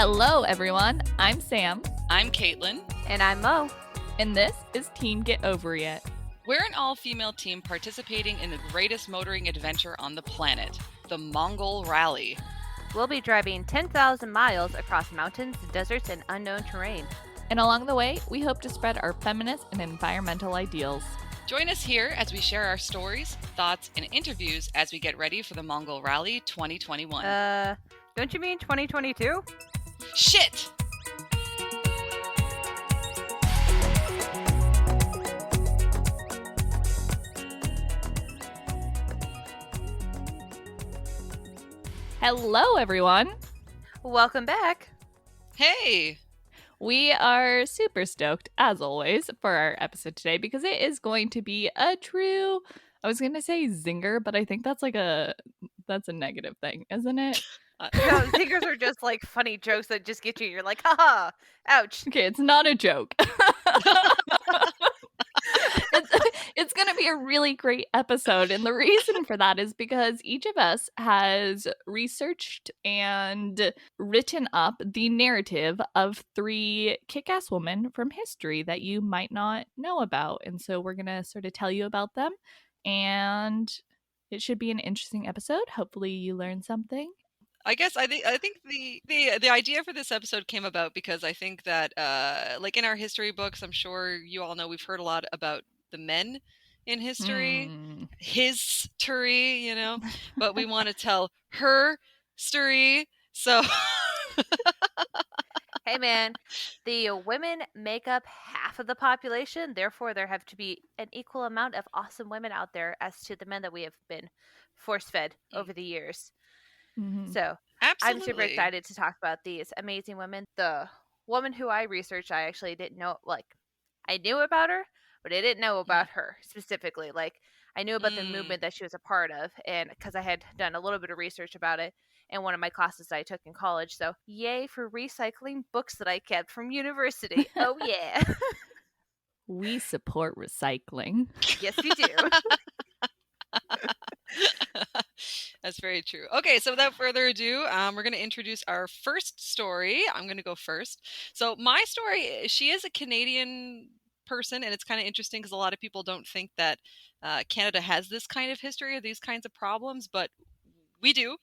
Hello, everyone. I'm Sam. I'm Kaitlyn. And I'm Mo. And this is Team Get Ovary It. We're an all-female team participating in the greatest motoring adventure on the planet, the Mongol Rally. We'll be driving 10,000 miles across mountains, deserts, and unknown terrain. And along the way, we hope to spread our feminist and environmental ideals. Join us here as we share our stories, thoughts, and interviews as we get ready for the Mongol Rally 2021. Don't you mean 2022? Shit! Hello, everyone. Welcome back. Hey! We are super stoked, as always, for our episode today because it is going to be a true, I was going to say zinger, but I think that's a negative thing, isn't it? No, zingers are just like funny jokes that just get you. You're like, haha, ouch. Okay, it's not a joke. It's going to be a really great episode. And the reason for that is because each of us has researched and written up the narrative of 3 kick-ass women from history that you might not know about. And so we're going to sort of tell you about them. And it should be an interesting episode. Hopefully you learn something. I think the idea for this episode came about because I think that like in our history books, I'm sure you all know we've heard a lot about the men in history, history, you know, but we want to tell her story. So Hey man, the women make up half of the population, therefore there have to be an equal amount of awesome women out there as to the men that we have been force-fed over the years. Mm-hmm. So absolutely. I'm super excited to talk about these amazing women. The woman who I researched, I actually didn't know, like, I knew about her, but I didn't know about her specifically. Like, I knew about the movement that she was a part of, and because I had done a little bit of research about it in one of my classes that I took in college. So, yay for recycling books that I kept from university. Oh, yeah. We support recycling. Yes, we do. That's very true. Okay, so without further ado, we're going to introduce our first story. I'm going to go first. So my story, she is a Canadian person, and it's kind of interesting because a lot of people don't think that Canada has this kind of history or these kinds of problems, but we do.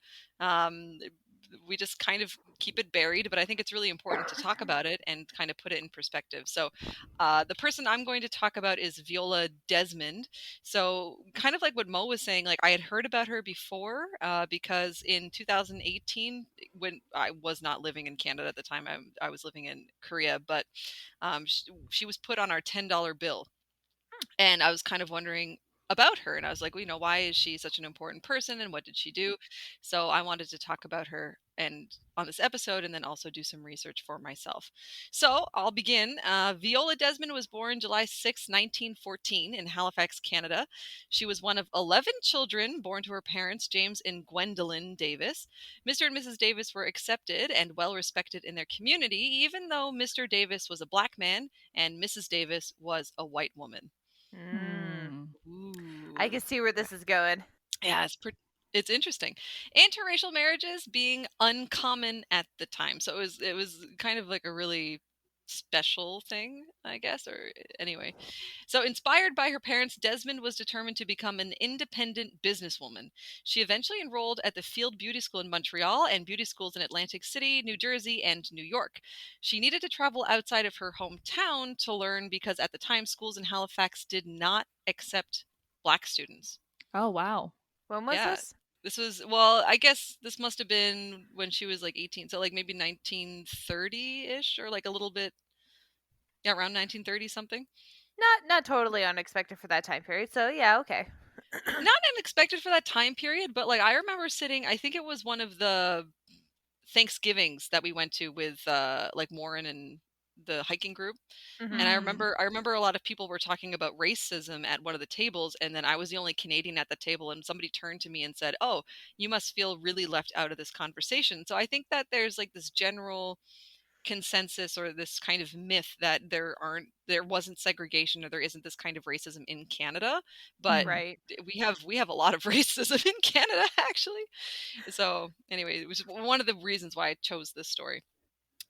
We just kind of keep it buried, but I think it's really important to talk about it and kind of put it in perspective. So the person I'm going to talk about is Viola Desmond. So kind of like what Mo was saying, like I had heard about her before because in 2018, when I was not living in Canada at the time, I was living in Korea, but she was put on our $10 bill. And I was kind of wondering about her, and I was like, well, you know, why is she such an important person and what did she do? So I wanted to talk about her and on this episode, and then also do some research for myself. So I'll begin. Viola Desmond was born July 6, 1914 in Halifax, Canada. She was one of 11 children born to her parents, James and Gwendolyn Davis. Mr. and Mrs. Davis were accepted and well respected in their community, even though Mr. Davis was a black man and Mrs. Davis was a white woman. I can see where this is going. Yeah, it's interesting. Interracial marriages being uncommon at the time, so it was kind of like a really special thing, I guess, or anyway. So inspired by her parents, Desmond was determined to become an independent businesswoman. She eventually enrolled at the Field Beauty School in Montreal and beauty schools in Atlantic City, New Jersey, and New York. She needed to travel outside of her hometown to learn because at the time schools in Halifax did not accept black students. Oh, wow. When was this? This was, well, I guess this must have been when she was like 18. So like maybe 1930-ish or like a little bit, yeah, around 1930 something. Not totally unexpected for that time period. So yeah, okay. Not unexpected for that time period, but like I remember sitting, I think it was one of the Thanksgivings that we went to with like Warren and the hiking group. And I remember a lot of people were talking about racism at one of the tables, and then I was the only Canadian at the table, and somebody turned to me and said, "Oh, you must feel really left out of this conversation." So I think that there's like this general consensus or this kind of myth that there wasn't segregation or there isn't this kind of racism in Canada, but we have a lot of racism in Canada actually. So anyway, it was one of the reasons why I chose this story.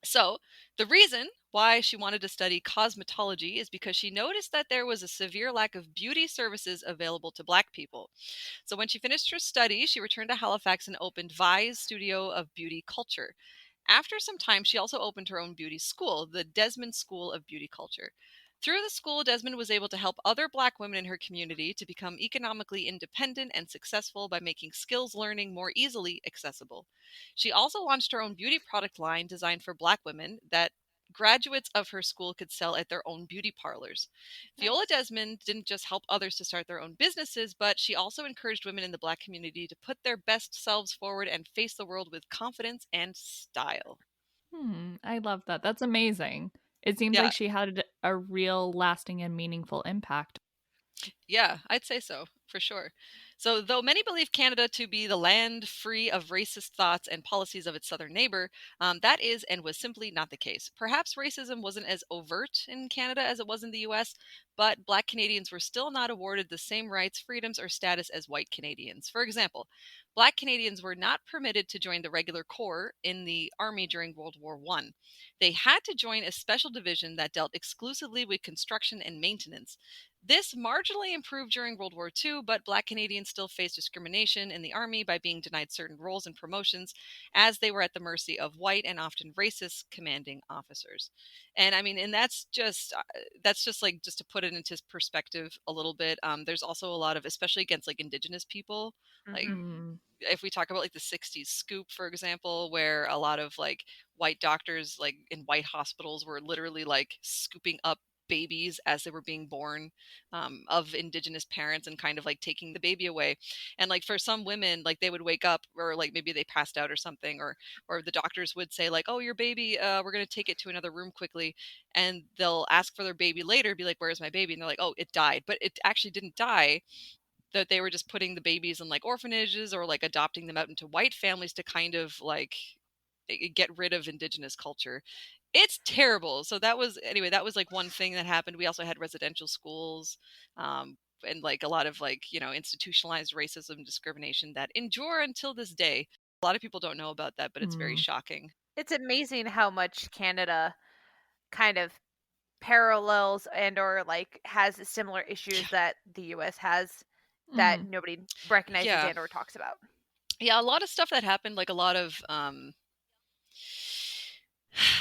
So, the reason why she wanted to study cosmetology is because she noticed that there was a severe lack of beauty services available to Black people. So, when she finished her study, she returned to Halifax and opened Vi's Studio of Beauty Culture. After some time, she also opened her own beauty school, the Desmond School of Beauty Culture. Through the school, Desmond was able to help other Black women in her community to become economically independent and successful by making skills learning more easily accessible. She also launched her own beauty product line designed for Black women that graduates of her school could sell at their own beauty parlors. Viola Nice. Desmond didn't just help others to start their own businesses, but she also encouraged women in the Black community to put their best selves forward and face the world with confidence and style. I love that. That's amazing. It seems Yeah, like she had a real lasting and meaningful impact. Yeah, I'd say so, for sure. So, though many believe Canada to be the land free of racist thoughts and policies of its southern neighbor, that is and was simply not the case. Perhaps racism wasn't as overt in Canada as it was in the US, but Black Canadians were still not awarded the same rights, freedoms, or status as white Canadians. For example, Black Canadians were not permitted to join the regular corps in the Army during World War I. They had to join a special division that dealt exclusively with construction and maintenance. This marginally improved during World War II, but Black Canadians still faced discrimination in the Army by being denied certain roles and promotions, as they were at the mercy of white and often racist commanding officers. And I mean, and that's just like just to put it into perspective a little bit. There's also a lot of, especially against like Indigenous people, like Mm-hmm. Mm. if we talk about like the 60s scoop, for example, where a lot of like white doctors like in white hospitals were literally like scooping up babies as they were being born, of indigenous parents, and kind of like taking the baby away. And like for some women, like they would wake up, or like maybe they passed out or something, or the doctors would say like, oh, your baby, we're going to take it to another room quickly. And they'll ask for their baby later, be like, where's my baby? And they're like, oh, it died. But it actually didn't die, that they were just putting the babies in like orphanages or like adopting them out into white families to kind of like get rid of indigenous culture. It's terrible. So that was, anyway, that was like one thing that happened. We also had residential schools, and like a lot of like, institutionalized racism, discrimination that endure until this day. A lot of people don't know about that, but it's very Mm. shocking. It's amazing how much Canada kind of parallels and or like has similar issues Yeah. that the US has that Mm. nobody recognizes Yeah. and or talks about. Yeah, a lot of stuff that happened, like a lot of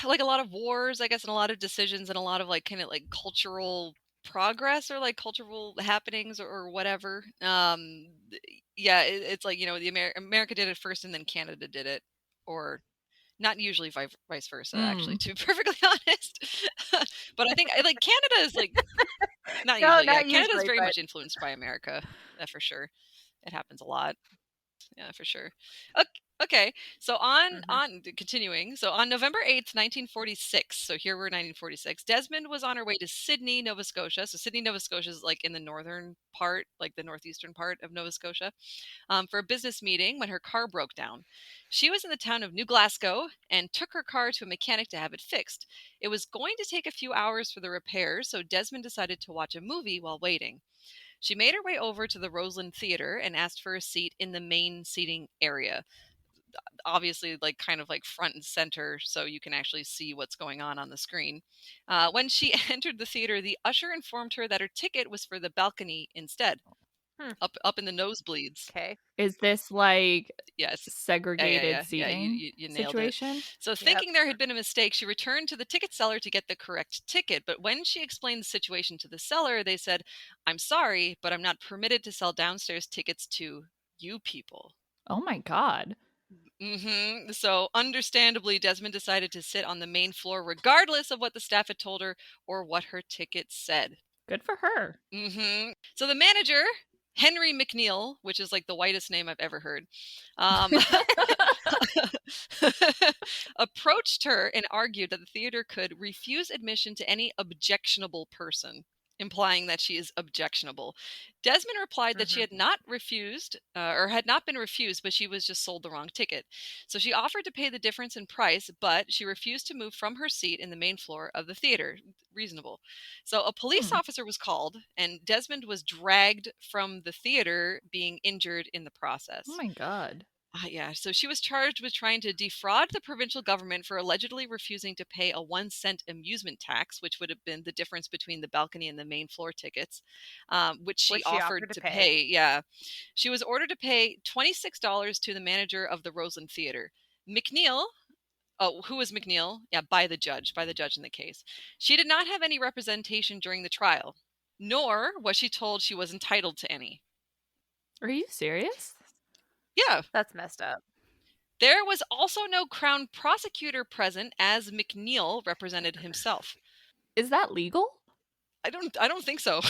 like a lot of wars, I guess, and a lot of decisions, and a lot of like kind of like cultural progress, or like cultural happenings, or whatever. Yeah, it's like, the America did it first and then Canada did it, or not usually vice versa, actually, Mm. to be perfectly honest. But I think like Canada is like, not No, usually, yeah, not Canada is usually, very but much influenced by America, for sure. It happens a lot. Yeah, for sure. Ok- Okay, so mhm. continuing. So on November 8th, 1946. So here we're 1946. Desmond was on her way to Sydney, Nova Scotia. So Sydney, Nova Scotia is like in the northern part, like the northeastern part of Nova Scotia, for a business meeting when her car broke down. She was in the town of New Glasgow and took her car to a mechanic to have it fixed. It was going to take a few hours for the repairs, so Desmond decided to watch a movie while waiting. She made her way over to the Roseland Theater and asked for a seat in the main seating area. Obviously, like kind of like front and center, so you can actually see what's going on the screen. When she entered the theater, the usher informed her that her ticket was for the balcony instead, Hmm. up in the nosebleeds. Okay. Is this like Yes. Yeah, yeah, segregated yeah, yeah. You, seating you you nailed it. situation? So, Yep. thinking there had been a mistake, she returned to the ticket seller to get the correct ticket. But when she explained the situation to the seller, they said, "I'm sorry, but I'm not permitted to sell downstairs tickets to you people." Oh my god. So, understandably, Desmond decided to sit on the main floor, regardless of what the staff had told her or what her ticket said. Good for her. So the manager, Henry McNeil, which is like the whitest name I've ever heard, um, approached her and argued that the theater could refuse admission to any objectionable person, implying that she is objectionable. Desmond replied that she Mhm. had not refused, or had not been refused, but she was just sold the wrong ticket. So she offered to pay the difference in price, but she refused to move from her seat in the main floor of the theater. Reasonable. So a police Hmm. officer was called, and Desmond was dragged from the theater, being injured in the Oh process. my god. Yeah, so she was charged with trying to defraud the provincial government for allegedly refusing to pay a 1 cent amusement tax, which would have been the difference between the balcony and the main floor tickets, which she Which she offered offered to to pay. pay. Yeah. She was ordered to pay $26 to the manager of the Roseland Theater. McNeil, oh, who was McNeil? Yeah, by the judge in the case. She did not have any representation during the trial, nor was she told she was entitled to any. Are you serious? Yeah. That's messed up. There was also no Crown prosecutor present as McNeil represented himself. Is that legal? I don't think so.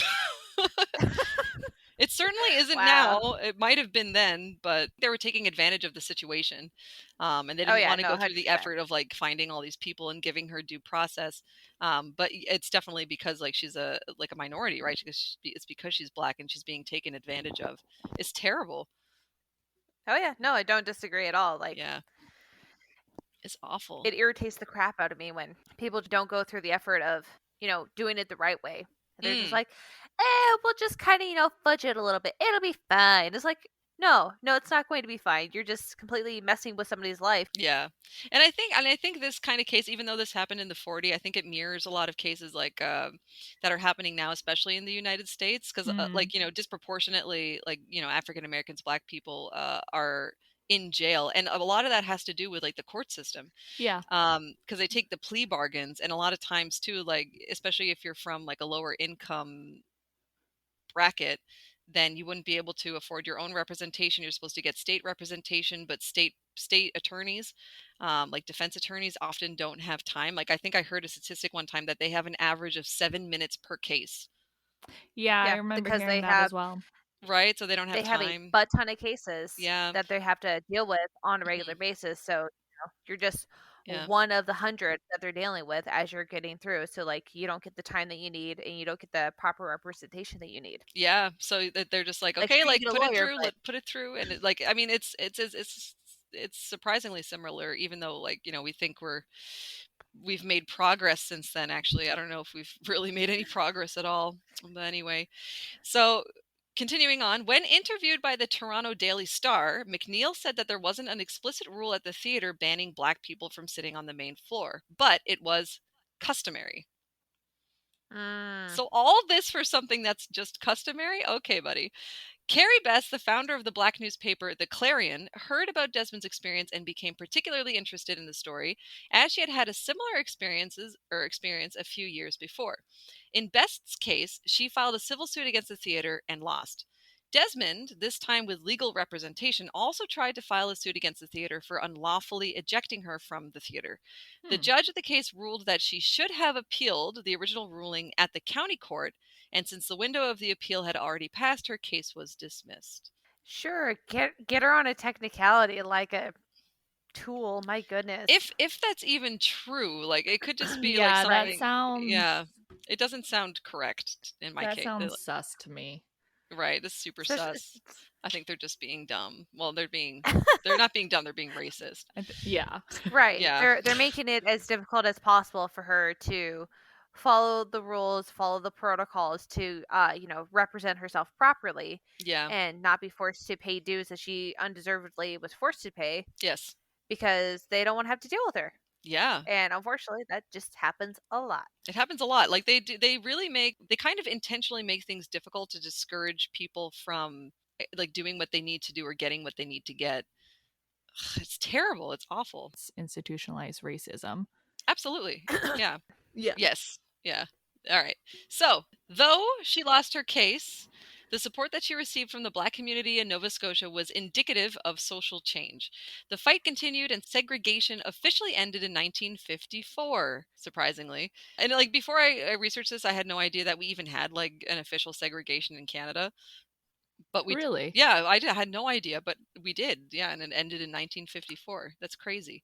It certainly isn't Wow. now. It might have been then, but they were taking advantage of the situation. And they Oh didn't yeah, want to no, go through the 100%. effort of like finding all these people and giving her due process. But it's definitely because like she's a minority, right? It's because she's black and she's being taken advantage of. It's terrible. Oh yeah, no, I don't disagree at all. Like, Yeah. It's awful. it irritates the crap out of me when people don't go through the effort of, doing it the right way. They're just like, we'll just kind of, fudge it a little bit. It'll be fine. It's like, no, it's not going to be fine. You're just completely messing with somebody's life. Yeah. And I think this kind of case, even though this happened in the 40s, I think it mirrors a lot of cases like that are happening now, especially in the United States, because like, disproportionately, like, African Americans, black people are in jail. And a lot of that has to do with like the court system. Yeah. Because they take the plea bargains, and a lot of times too, like, especially if you're from like a lower income bracket, then you wouldn't be able to afford your own representation. You're supposed to get state representation, but state attorneys, like defense attorneys, often don't have time. Like I think I heard a statistic one time that they have an average of 7 minutes per case. Yeah, I Yeah, remember because hearing that as well. Right, so they don't have they have a time. butt ton of cases Yeah. that they have to deal with on a regular Mhm. basis. So, you're just Yeah. one of the hundred that they're dealing with as you're getting through. So, like, you don't get the time that you need and you don't get the proper representation that you need. Yeah, so that they're just like, Like, okay, sure, you like get a lawyer, but put it through, and it, like, I mean, it's surprisingly similar, even though like we think we've made progress since then. Actually, I don't know if we've really made any progress at all. But anyway, so continuing on, when interviewed by the Toronto Daily Star, McNeil said that there wasn't an explicit rule at the theater banning black people from sitting on the main floor, but it was customary. mm, So all this for something that's just customary? Okay, buddy. Carrie Best, the founder of the black newspaper The Clarion, heard about Desmond's experience and became particularly interested in the story, as she had had a similar experience a few years before. In Best's case, she filed a civil suit against the theater and lost. Desmond, this time with legal representation, also tried to file a suit against the theater for unlawfully ejecting her from the theater. The judge of the case ruled that she should have appealed the original ruling at the county court, and since the window of the appeal had already passed, her case was dismissed. sure, get her on a technicality like a tool. My goodness. If that's even true, like it could just be like Yeah, that something. sounds Yeah, it doesn't sound correct in my case. sus to me. Right, this is super Especially, sus. I think they're just being dumb. Well, they're not being dumb. They're being racist. Yeah. right. Yeah. They're making it as difficult as possible for her to follow the rules, follow the protocols to represent herself properly Yeah. and not be forced to pay dues that she undeservedly was forced to pay Yes. because they don't want to have to deal with her. Yeah. And unfortunately, that just happens a lot. It happens a lot. Like they kind of intentionally make things difficult to discourage people from like doing what they need to do or getting what they need to get. It's terrible. It's awful. It's institutionalized racism. Absolutely. Yeah. Yeah. Yes. Yeah. All right. So, though she lost her case, the support that she received from the black community in Nova Scotia was indicative of social change. The fight continued and segregation officially ended in 1954, surprisingly. And like before I researched this, I had no idea that we even had like an official segregation in Canada. But Really? yeah, I had no idea, but we did. Yeah, and it ended in 1954. That's crazy.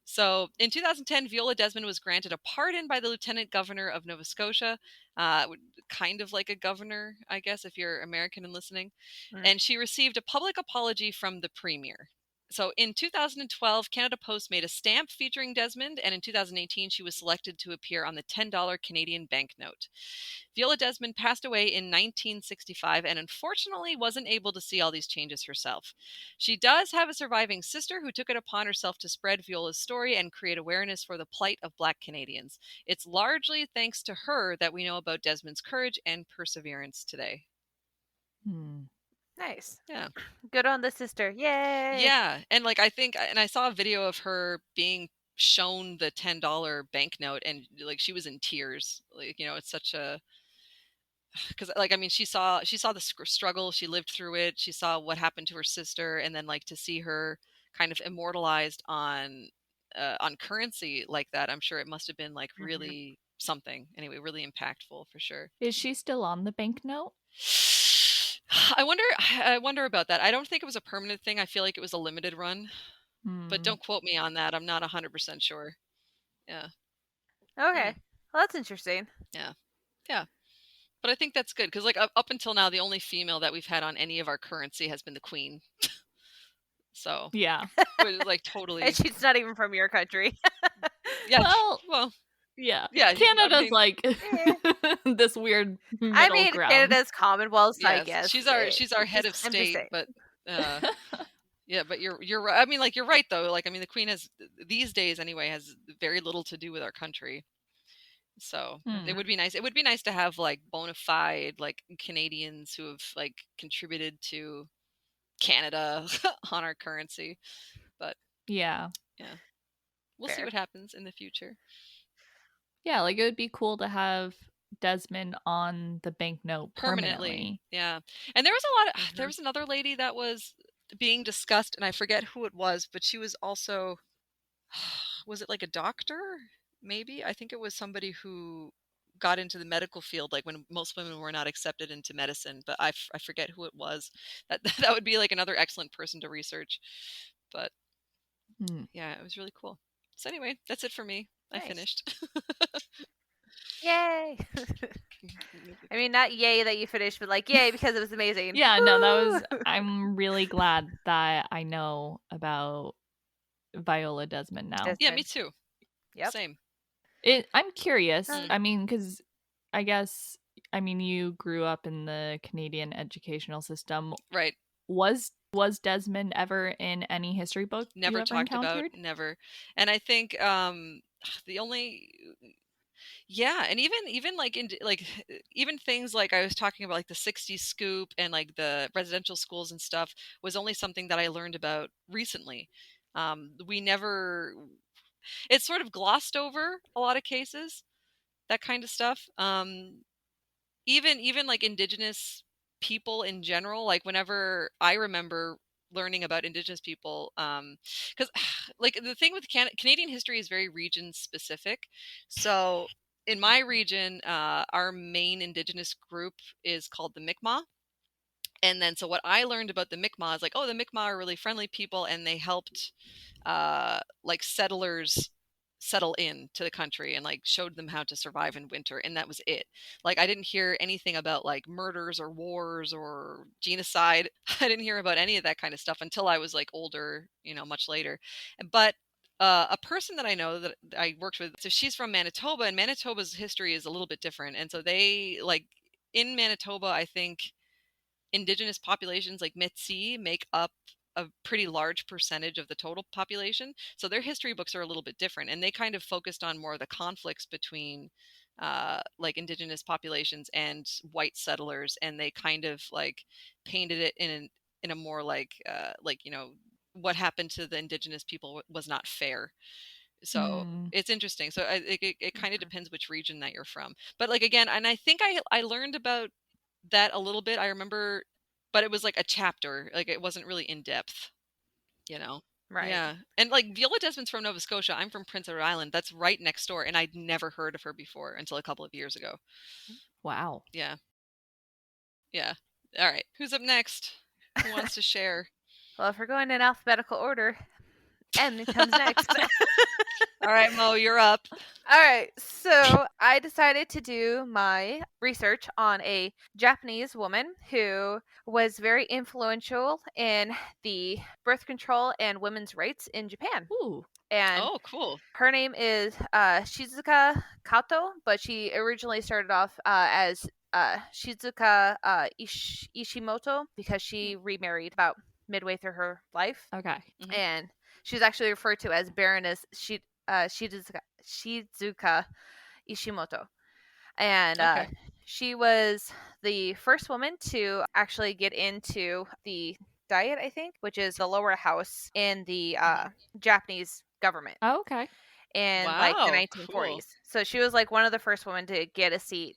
So in 2010, Viola Desmond was granted a pardon by the Lieutenant Governor of Nova Scotia, kind of like a governor, I guess, if you're American and listening. Mm. And she received a public apology from the Premier. So in 2012, Canada Post made a stamp featuring Desmond, and in 2018, she was selected to appear on the $10 Canadian banknote. Viola Desmond passed away in 1965 and unfortunately wasn't able to see all these changes herself. She does have a surviving sister who took it upon herself to spread Viola's story and create awareness for the plight of Black Canadians. It's largely thanks to her that we know about Desmond's courage and perseverance today. Nice. Yeah. Good on the sister. Yay. Yeah. And like, I saw a video of her being shown the $10 banknote and like she was in tears. Like, it's such a, because like, I mean, she saw the struggle, she lived through it, she saw what happened to her sister, and then like to see her kind of immortalized on currency like that, I'm sure it must have been like really something. Anyway, really impactful for sure. Is she still on the banknote? I wonder about that. I don't think it was a permanent thing. I feel like it was a limited run, but don't quote me on that. I'm not 100% sure. Yeah. Okay. Well, that's interesting. Yeah. But I think that's good because like up until now, the only female that we've had on any of our currency has been the Queen. So yeah, like totally. And she's not even from your country. Yeah. Well, yeah. Yeah. Canada's like this weird middle ground. Canada's Commonwealth, yes, I guess. She's our head of state, but yeah, but you're right. I mean, like you're right though. Like I mean, the Queen has these days anyway has very little to do with our country. So it would be nice. It would be nice to have like bona fide like Canadians who have like contributed to Canada on our currency. But yeah, we'll see what happens in the future. Yeah, like it would be cool to have Desmond on the banknote permanently. Yeah, and there was a lot of there was another lady that was being discussed, and I forget who it was, but she was also was it like a doctor? Maybe I think it was somebody who got into the medical field like when most women were not accepted into medicine, but I forget who it was. That would be like another excellent person to research. But yeah, it was really cool. So anyway, that's it for me. Nice. I finished. Yay. I mean, not yay that you finished, but like yay because it was amazing. Yeah, no, that was I'm really glad that I know about Viola Desmond now. Yeah, me too. Yep. Same. I'm curious. I mean, because I guess, I mean, you grew up in the Canadian educational system. Right. Was Desmond ever in any history book never you ever talked encountered? About? Never. And I think the only... Yeah, and even like even things like I was talking about like the 60s scoop and like the residential schools and stuff was only something that I learned about recently. We never... It's sort of glossed over a lot of cases, that kind of stuff. Even like Indigenous people in general, like whenever I remember learning about Indigenous people, because like the thing with Canadian history is very region specific. So in my region, our main Indigenous group is called the Mi'kmaq. And then so what I learned about the Mi'kmaq is like, oh, the Mi'kmaq are really friendly people and they helped like settlers settle in to the country and like showed them how to survive in winter, and that was it. Like I didn't hear anything about like murders or wars or genocide. I didn't hear about any of that kind of stuff until I was like older, much later. But a person that I know that I worked with, so she's from Manitoba, and Manitoba's history is a little bit different. And so they like in Manitoba, I think Indigenous populations like Métis make up a pretty large percentage of the total population. So their history books are a little bit different, and they kind of focused on more of the conflicts between like Indigenous populations and white settlers, and they kind of like painted it in a more like what happened to the Indigenous people was not fair. So it's interesting. So it kind of depends which region that you're from. But like again, and I think I learned about that a little bit. I remember, but it was like a chapter. Like it wasn't really in depth, Right. Yeah. And like Viola Desmond's from Nova Scotia. I'm from Prince Edward Island. That's right next door. And I'd never heard of her before until a couple of years ago. Wow. Yeah. Yeah. All right. Who's up next? Who wants to share? Well, if we're going in alphabetical order, M comes next. All right, Mo, you're up. All right, so I decided to do my research on a Japanese woman who was very influential in the birth control and women's rights in Japan. Ooh. And Oh, cool. her name is Shizuka Kato, but she originally started off as Shizuka Ishimoto because she remarried about midway through her life. Okay. Mhm. And she was actually referred to as Baroness Shizuka Ishimoto. And Okay. she was the first woman to actually get into the Diet, I think, which is the lower house in the Japanese government Oh, okay. in like the Wow, cool. 1940s. So she was like one of the first women to get a seat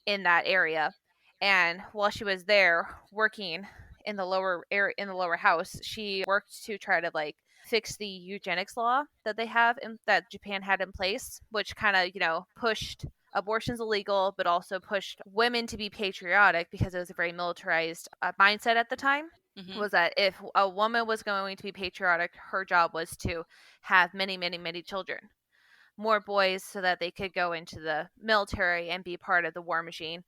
in that area. And while she was there working in the lower area in the lower house, she worked to try to like fix the eugenics law that they have that Japan had in place, which kind of, pushed abortions illegal, but also pushed women to be patriotic because it was a very militarized mindset at the time. Mhm. Was that if a woman was going to be patriotic, her job was to have many, many, many children, more boys, so that they could go into the military and be part of the war machine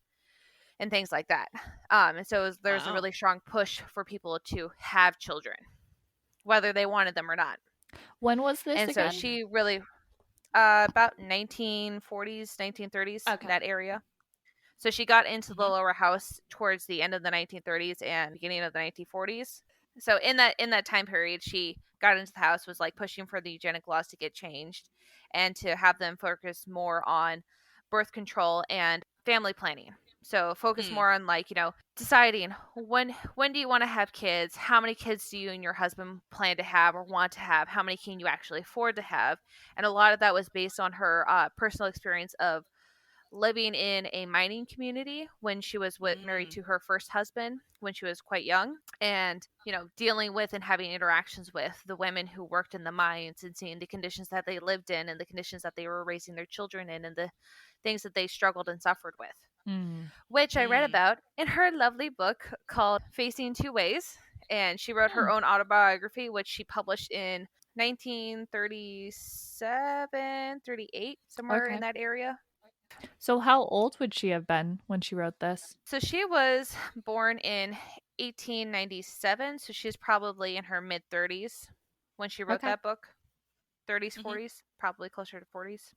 and things like that. And so there's a Wow. really strong push for people to have children, whether they wanted them or not. When was this And so again? she really, about 1940s, 1930s, Okay. that area. So she got into the Mhm. lower house towards the end of the 1930s and beginning of the 1940s. So in that time period, she got into the house, was like pushing for the eugenic laws to get changed and to have them focus more on birth control and family planning. So focus Hmm. more on like, deciding when do you want to have kids, how many kids do you and your husband plan to have or want to have, how many can you actually afford to have. And a lot of that was based on her personal experience of living in a mining community when she was married Mm. to her first husband when she was quite young, and dealing with and having interactions with the women who worked in the mines and seeing the conditions that they lived in and the conditions that they were raising their children in and the things that they struggled and suffered with, Mm. which I read Mm. about in her lovely book called Facing Two Ways. And she wrote her Hmm. own autobiography, which she published in 1937, 38, somewhere in Okay. that area. So how old would she have been when she wrote this? So she was born in 1897, so she's probably in her mid 30s when she wrote Okay. that book. 30s, Mhm. 40s, probably closer to 40s.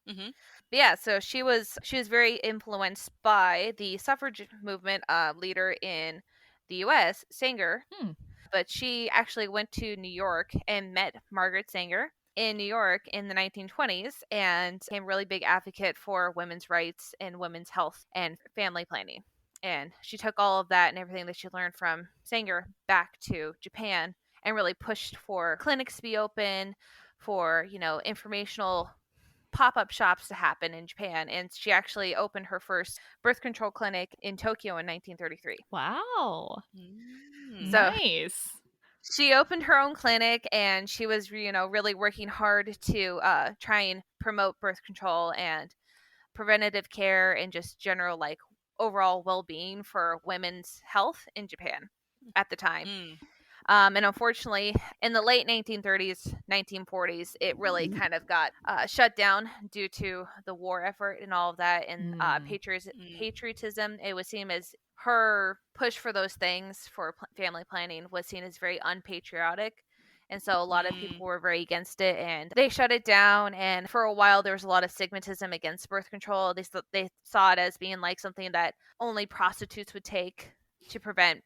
Mhm. But yeah, so she was very influenced by the suffrage movement leader in the U.S., Sanger. Hmm. But she actually went to New York and met Margaret Sanger in New York in the 1920s and became a really big advocate for women's rights and women's health and family planning. And she took all of that and everything that she learned from Sanger back to Japan and really pushed for clinics to be open, for, informational pop-up shops to happen in Japan. And she actually opened her first birth control clinic in Tokyo in 1933. Wow. Mm. So Nice. she opened her own clinic and she was really working hard to try and promote birth control and preventative care and just general like overall well-being for women's health in Japan at the time. Mm. And unfortunately, in the late 1930s, 1940s, it really kind of got shut down due to the war effort and all of that, and Mm. patriotism. It was seen as her push for those things for family planning was seen as very unpatriotic. And so a lot of Mm. people were very against it and they shut it down. And for a while, there was a lot of stigmatism against birth control. They saw it as being like something that only prostitutes would take to prevent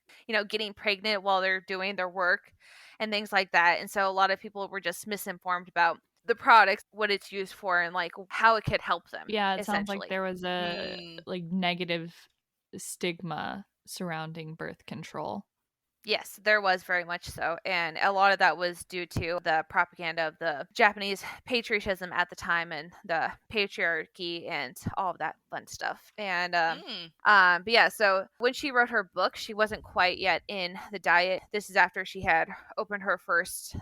getting pregnant while they're doing their work and things like that. And so a lot of people were just misinformed about the product, what it's used for, and like how it could help them. Yeah, it sounds like Essentially. there was a Mm. like negative stigma surrounding birth control. Yes, there was very much so. And a lot of that was due to the propaganda of the Japanese patriotism at the time and the patriarchy and all of that fun stuff. And Mm. but yeah, so when she wrote her book, she wasn't quite yet in the diet. This is after she had opened her first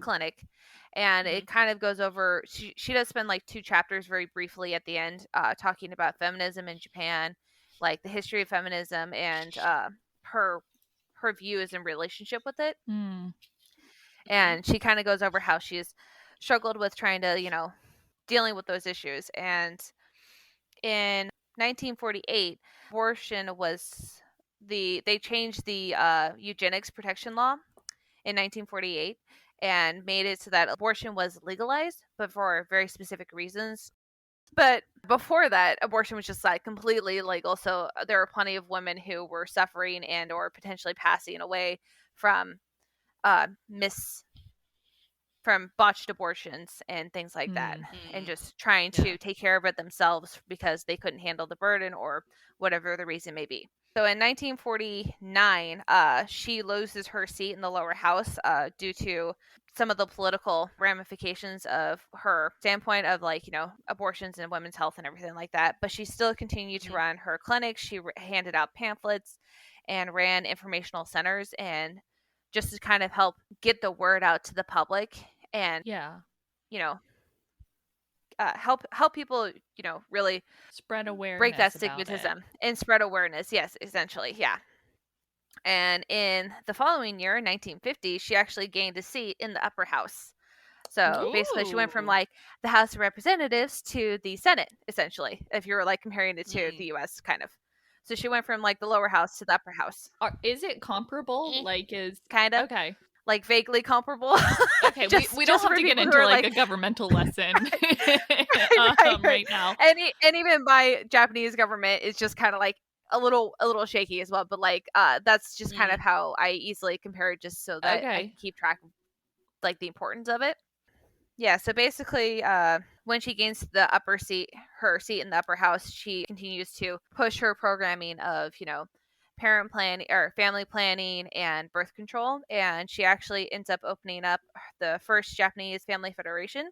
clinic. And Mhm. it kind of goes over she does spend like 2 chapters very briefly at the end talking about feminism in Japan, like the history of feminism and her views and relationship with it. Mm. Mhm. And she kind of goes over how she's struggled with trying to, dealing with those issues. And in 1948, abortion was they changed the eugenics protection law in 1948 and made it so that abortion was legalized, but for very specific reasons. But before that, abortion was just like completely illegal. So there were plenty of women who were suffering and or potentially passing away from uh, miss from botched abortions and things like that, and just trying to take care of it themselves because they couldn't handle the burden or whatever the reason may be. So in 1949, she loses her seat in the lower house due to some of the political ramifications of her standpoint of abortions and women's health and everything like that. But she still continued to run her clinics. She handed out pamphlets and ran informational centers, and just to kind of help get the word out to the public and help people really spread awareness, break that stigmatism and spread awareness. Yes, essentially, yeah. And in the following year, 1950, she actually gained a seat in the upper house. So basically, she went from the House of Representatives to the Senate, essentially, if you were comparing it to the U.S. kind of. So she went from the lower house to the upper house. Is it comparable? Is kind of okay, vaguely comparable. Okay, we don't have to get into a governmental lesson right now. And even my Japanese government is just kind of a little shaky as well. But that's just kind of how I easily compare it, just so that I can keep track of the importance of it. Yeah, so basically, when she gains her seat in the upper house, she continues to push her programming of, parent planning or family planning and birth control. And she actually ends up opening up the first Japanese Family Federation,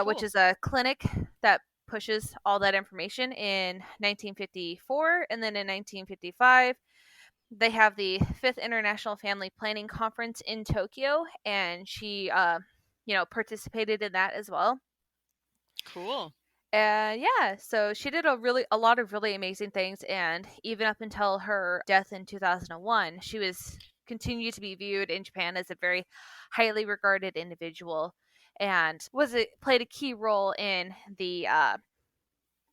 which is a clinic that pushes all that information in 1954. And then in 1955, they have the 5th International Family Planning Conference in Tokyo, and she participated in that as well. Cool. And yeah, so she did a lot of really amazing things, and even up until her death in 2001, she was continued to be viewed in Japan as a very highly regarded individual, and played a key role in the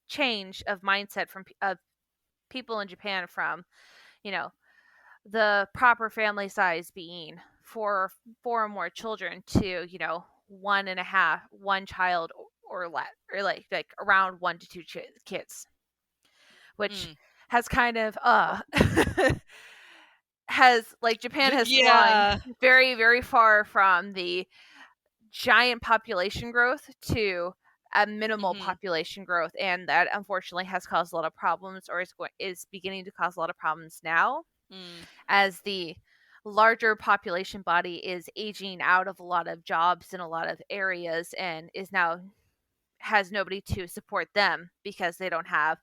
change of mindset of people in Japan from, the proper family size being four or more children to 1.5, one child or less, or around 1 to 2 kids, which has kind of Japan has swung very, very far from the giant population growth to a minimal population growth, and that unfortunately has caused a lot of problems, or is beginning to cause a lot of problems now, as the larger population body is aging out of a lot of jobs in a lot of areas, and has nobody to support them because they don't have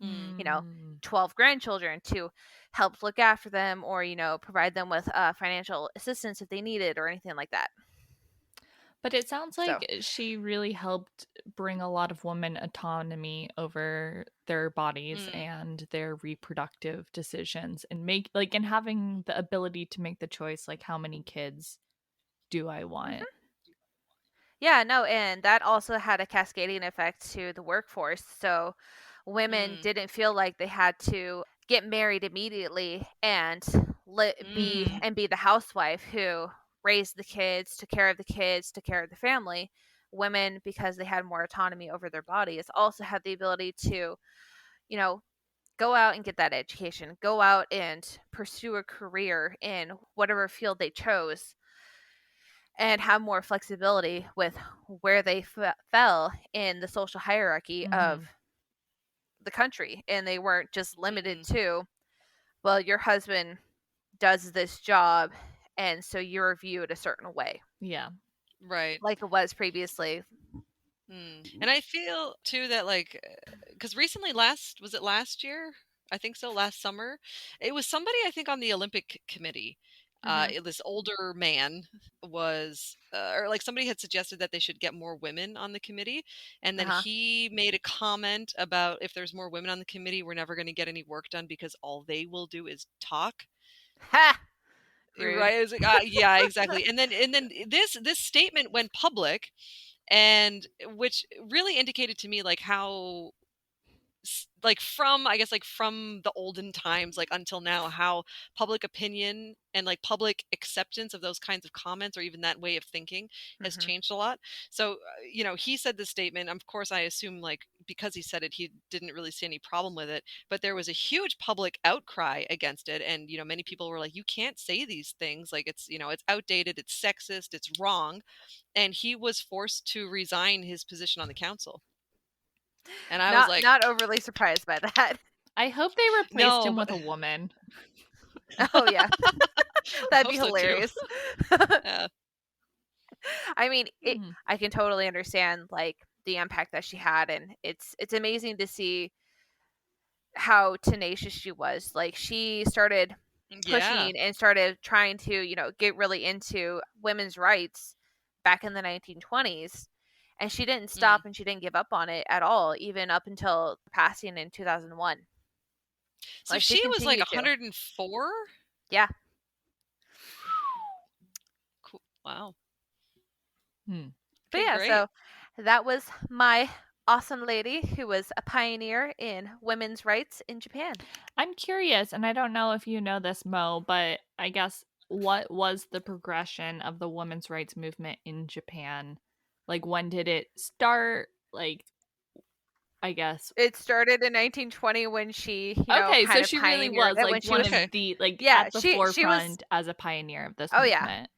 12 grandchildren to help look after them, or provide them with financial assistance if they need it or anything like that. But it sounds like she really helped bring a lot of women autonomy over their bodies and their reproductive decisions, and and having the ability to make the choice, how many kids do I want? Yeah, no, and that also had a cascading effect to the workforce. So women didn't feel like they had to get married immediately and be the housewife who raised the kids, took care of the kids, took care of the family. Women, because they had more autonomy over their bodies, also had the ability to, go out and get that education, go out and pursue a career in whatever field they chose, and have more flexibility with where they fell in the social hierarchy of the country. And they weren't just limited to, well, your husband does this job, and so you're viewed a certain way. Yeah. Right. Like it was previously. And I feel too that because recently, was it last year? I think so. Last summer, it was somebody, I think, on the Olympic committee. This older man was, or somebody had suggested that they should get more women on the committee. And then he made a comment about, if there's more women on the committee, we're never going to get any work done because all they will do is talk. Ha! Rude. right? It was like, yeah, exactly. And then this statement went public, and which really indicated to me like how like from I guess like from the olden times like until now, how public opinion and like public acceptance of those kinds of comments or even that way of thinking has Mhm. changed a lot. So he said this statement. Of course, I assume like because he said it, he didn't really see any problem with it, but there was a huge public outcry against it, and many people were like, you can't say these things, like it's outdated, it's sexist, it's wrong. And he was forced to resign his position on the council. And I was like, Not overly surprised by that. I hope they replaced no, him but with a woman. Oh yeah. I That'd hope be so too. hilarious. Yeah. I mean, Hmm. I can totally understand like the impact that she had, and it's amazing to see how tenacious she was. Like she started Yeah. pushing and started trying to, get really into women's rights back in the 1920s. And she didn't Mm. stop and she didn't give up on it at all, even up until passing in 2001. So Like she she was like continued to. 104? Yeah. Cool. Wow. Hmm. But Okay, yeah, great. so that was my awesome lady who was a pioneer in women's rights in Japan. I'm curious, and I don't know if you know this, Mo, but I guess what was the progression of the women's rights movement in Japan? Like, when did it start? Like, I guess. It started in 1920 when she, Okay, so kind of she really pioneered was it like when she one was. of Okay. the, like, Yeah, at the she was. forefront as a pioneer of this Oh yeah, movement.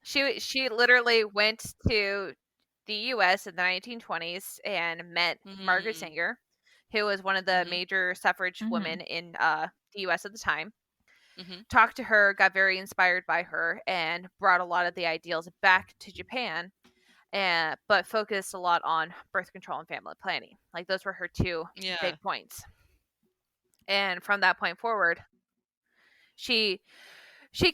she literally went to the U.S. in the 1920s and met Margaret Mm. Sanger, who was one of the Mhm. major suffrage Mhm. women in the U.S. at the time. Mhm. Talked to her, got very inspired by her, and brought a lot of the ideals back to Japan. But focused a lot on birth control and family planning. Like those were her two Yeah. big points. And from that point forward, she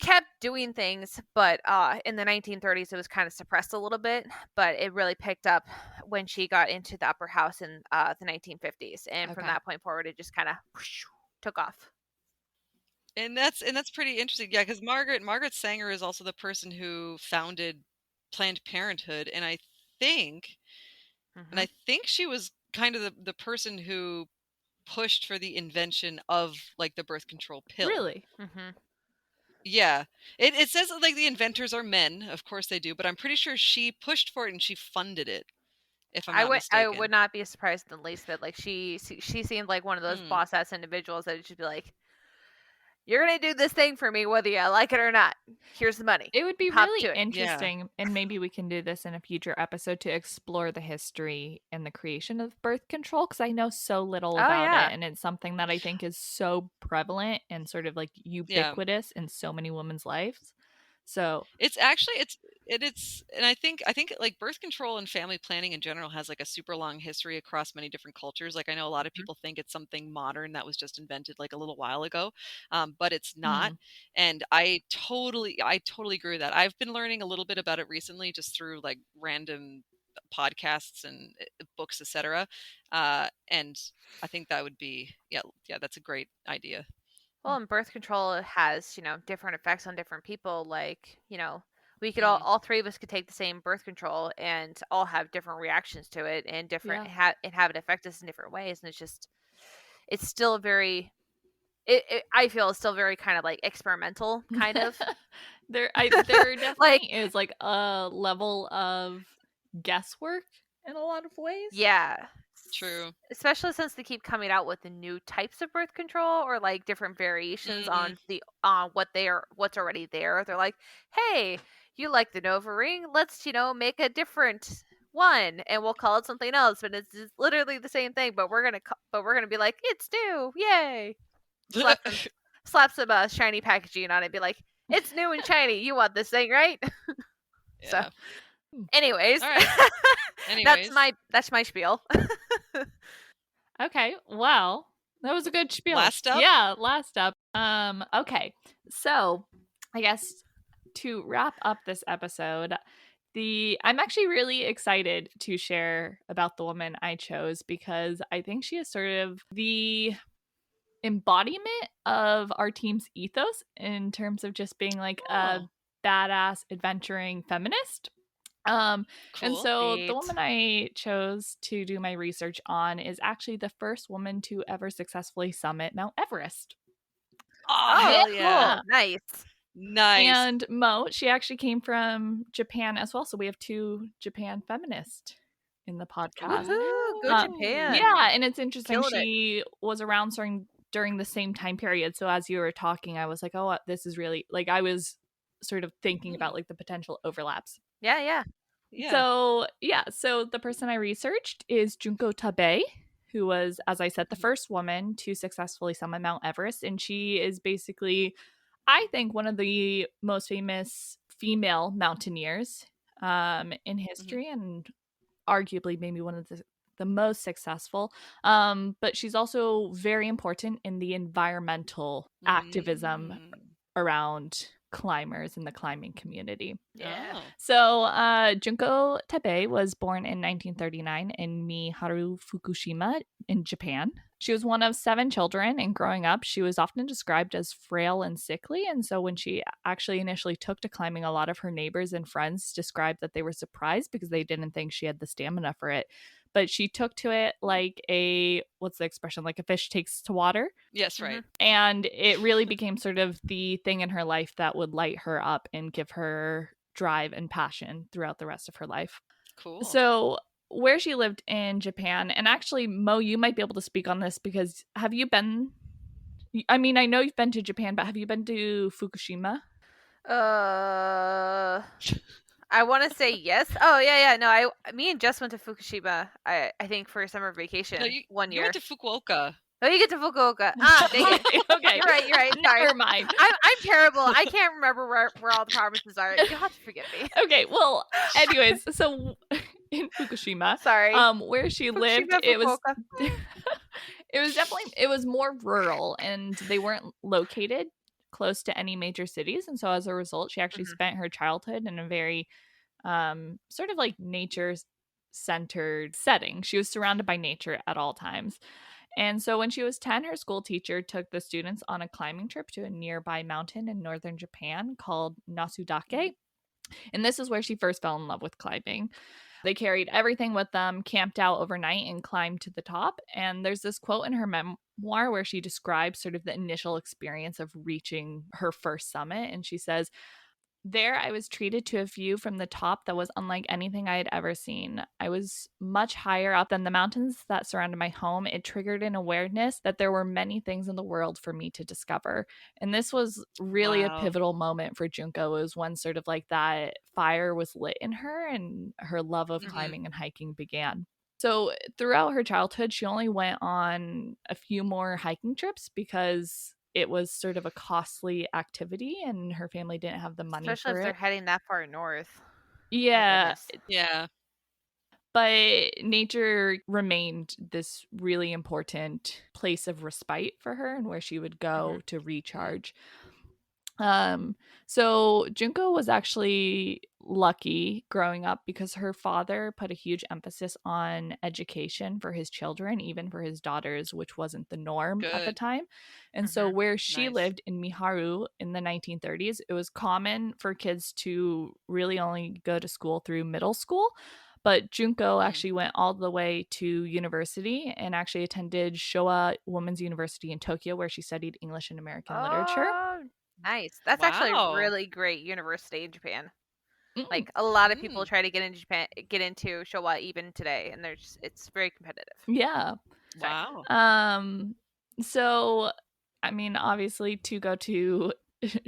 kept doing things, but in the 1930s it was kind of suppressed a little bit, but it really picked up when she got into the upper house in the 1950s, and from Okay. that point forward it just kind of took off. And that's pretty interesting. Yeah, cuz Margaret Sanger is also the person who founded Planned Parenthood, and think Mm-hmm. I think she was kind of the person who pushed for the invention of like the birth control pill. Really? Mm-hmm. Yeah. It says that, like, the inventors are men. Of course they do, but I'm pretty sure she pushed for it and she funded it, if I'm not I would mistaken. not be surprised in the least bit. Like she seemed like one of those Mm. boss ass individuals that would just be like, "You're gonna do this thing for me, whether you like it or not. Here's the money. It would be Hop really to it." Yeah. interesting, and maybe we can do this in a future episode to explore the history and the creation of birth control, because I know so little Oh about it, yeah. and it's something that I think is so prevalent and sort of like Yeah. ubiquitous in so many women's lives. So, It's actually it's and I think like birth control and family planning in general has like a super long history across many different cultures. Like I know a lot of Mhm. people think it's something modern that was just invented like a little while ago, but it's not. hmm. And I totally agree with that. I've been learning a little bit about it recently, just through like random podcasts and books, etc. And I think that would be yeah, that's a great idea. Well, and birth control has, different effects on different people. Like, we could Mm, all three of us could take the same birth control and all have different reactions to it and different Yeah. and have it affect us in different ways. And it's still very, I feel it's still very kind of like experimental, kind of. There definitely Like, is like a level of guesswork in a lot of ways. yeah. true. Especially since they keep coming out with the new types of birth control or like different variations Mm. on what's already there. They're like, "Hey, you like the Nova ring? Let's, make a different one and we'll call it something else, but it's just literally the same thing, but we're going to be like, "It's new. Yay." Slap some shiny packaging on it, be like, "It's new and shiny. You want this thing, right?" So, Yeah. anyways, All right. that's Anyways, my spiel. Okay, well, that was a good spiel. last up. Yeah, last up. Okay. So, I guess to wrap up this episode, I'm actually really excited to share about the woman I chose, because I think she is sort of the embodiment of our team's ethos in terms of just being like a Oh. badass, adventuring feminist. And Cool. so the Neat. woman I chose to do my research on is actually the first woman to ever successfully summit Mount Everest. Oh, Oh, hell yeah. cool. Nice. Nice. And Mo, she actually came from Japan as well. So we have 2 Japan feminists in the podcast. Woohoo! Go Japan. Yeah, and it's interesting. Killing it. She was around during the same time period. So as you were talking, I was like, oh, this is really like I was sort of thinking about like the potential overlaps. Yeah, yeah. Yeah. So the person I researched is Junko Tabei, who was, as I said, the first woman to successfully summit Mount Everest. And she is basically, I think, one of the most famous female mountaineers in history, and arguably maybe one of the most successful. But she's also very important in the environmental activism around climbers in the climbing community. Yeah. Oh. So Junko Tabei was born in 1939 in Miharu, Fukushima in Japan. She was one of 7 children, and growing up, she was often described as frail and sickly. And so when she actually initially took to climbing, a lot of her neighbors and friends described that they were surprised because they didn't think she had the stamina for it. But she took to it like what's the expression? Like a fish takes to water. Yes, right. And it really became sort of the thing in her life that would light her up and give her drive and passion throughout the rest of her life. Cool. So where she lived in Japan, and actually, Mo, you might be able to speak on this because have you been, I mean, I know you've been to Japan, but have you been to Fukushima? I want to say yes. Oh, yeah. No, me and Jess went to Fukushima, I think, for summer vacation No, one you year. went to Fukuoka. Oh, you get to Fukuoka. Ah, dang it. Okay. You're right. Sorry. Never mind. I'm terrible. I can't remember where all the provinces are. You'll have to forgive me. Okay, well, anyways, so in Fukushima, Sorry. where she lived, it was it was more rural, and they weren't located close to any major cities, and so as a result, she actually spent her childhood in a very sort of like nature centered setting. She was surrounded by nature at all times. And so when she was 10, her school teacher took the students on a climbing trip to a nearby mountain in northern Japan called Nasudake. And this is where she first fell in love with climbing. They carried everything with them, camped out overnight, and climbed to the top. And there's this quote in her memoir where she describes sort of the initial experience of reaching her first summit. And she says, "There, I was treated to a view from the top that was unlike anything I had ever seen. I was much higher up than the mountains that surrounded my home. It triggered an awareness that there were many things in the world for me to discover." And this was really a pivotal moment for Junko. It was when sort of like that fire was lit in her and her love of climbing and hiking began. So throughout her childhood, she only went on a few more hiking trips because it was sort of a costly activity and her family didn't have the money Especially for if they're it. heading that far north. Yeah. Yeah. But nature remained this really important place of respite for her and where she would go to recharge. So Junko was actually lucky growing up because her father put a huge emphasis on education for his children, even for his daughters, which wasn't the norm at the time. And so where she lived in Miharu in the 1930s, it was common for kids to really only go to school through middle school. But Junko actually went all the way to university and actually attended Showa Women's University in Tokyo, where she studied English and American literature. Nice. That's actually a really great university in Japan. Like a lot of people try to get into Japan, get into Showa even today, and it's very competitive. Yeah. Wow. So I mean, obviously to go to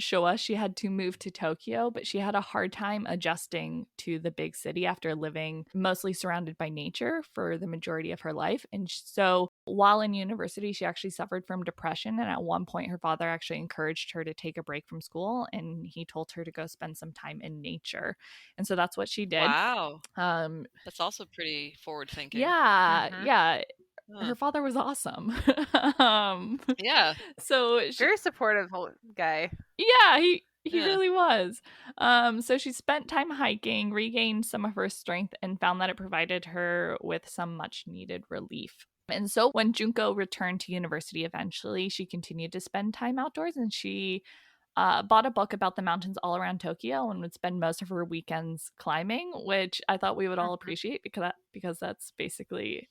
Showa, she had to move to Tokyo, but she had a hard time adjusting to the big city after living mostly surrounded by nature for the majority of her life. And so while in university, she actually suffered from depression. And at one point, her father actually encouraged her to take a break from school, and he told her to go spend some time in nature. And so that's what she did. Wow. That's also pretty forward thinking. Yeah. Her father was awesome. Yeah. So very supportive guy. Yeah, he really was. So she spent time hiking, regained some of her strength, and found that it provided her with some much needed relief. And so when Junko returned to university eventually, she continued to spend time outdoors, and she bought a book about the mountains all around Tokyo and would spend most of her weekends climbing, which I thought we would all appreciate because that's basically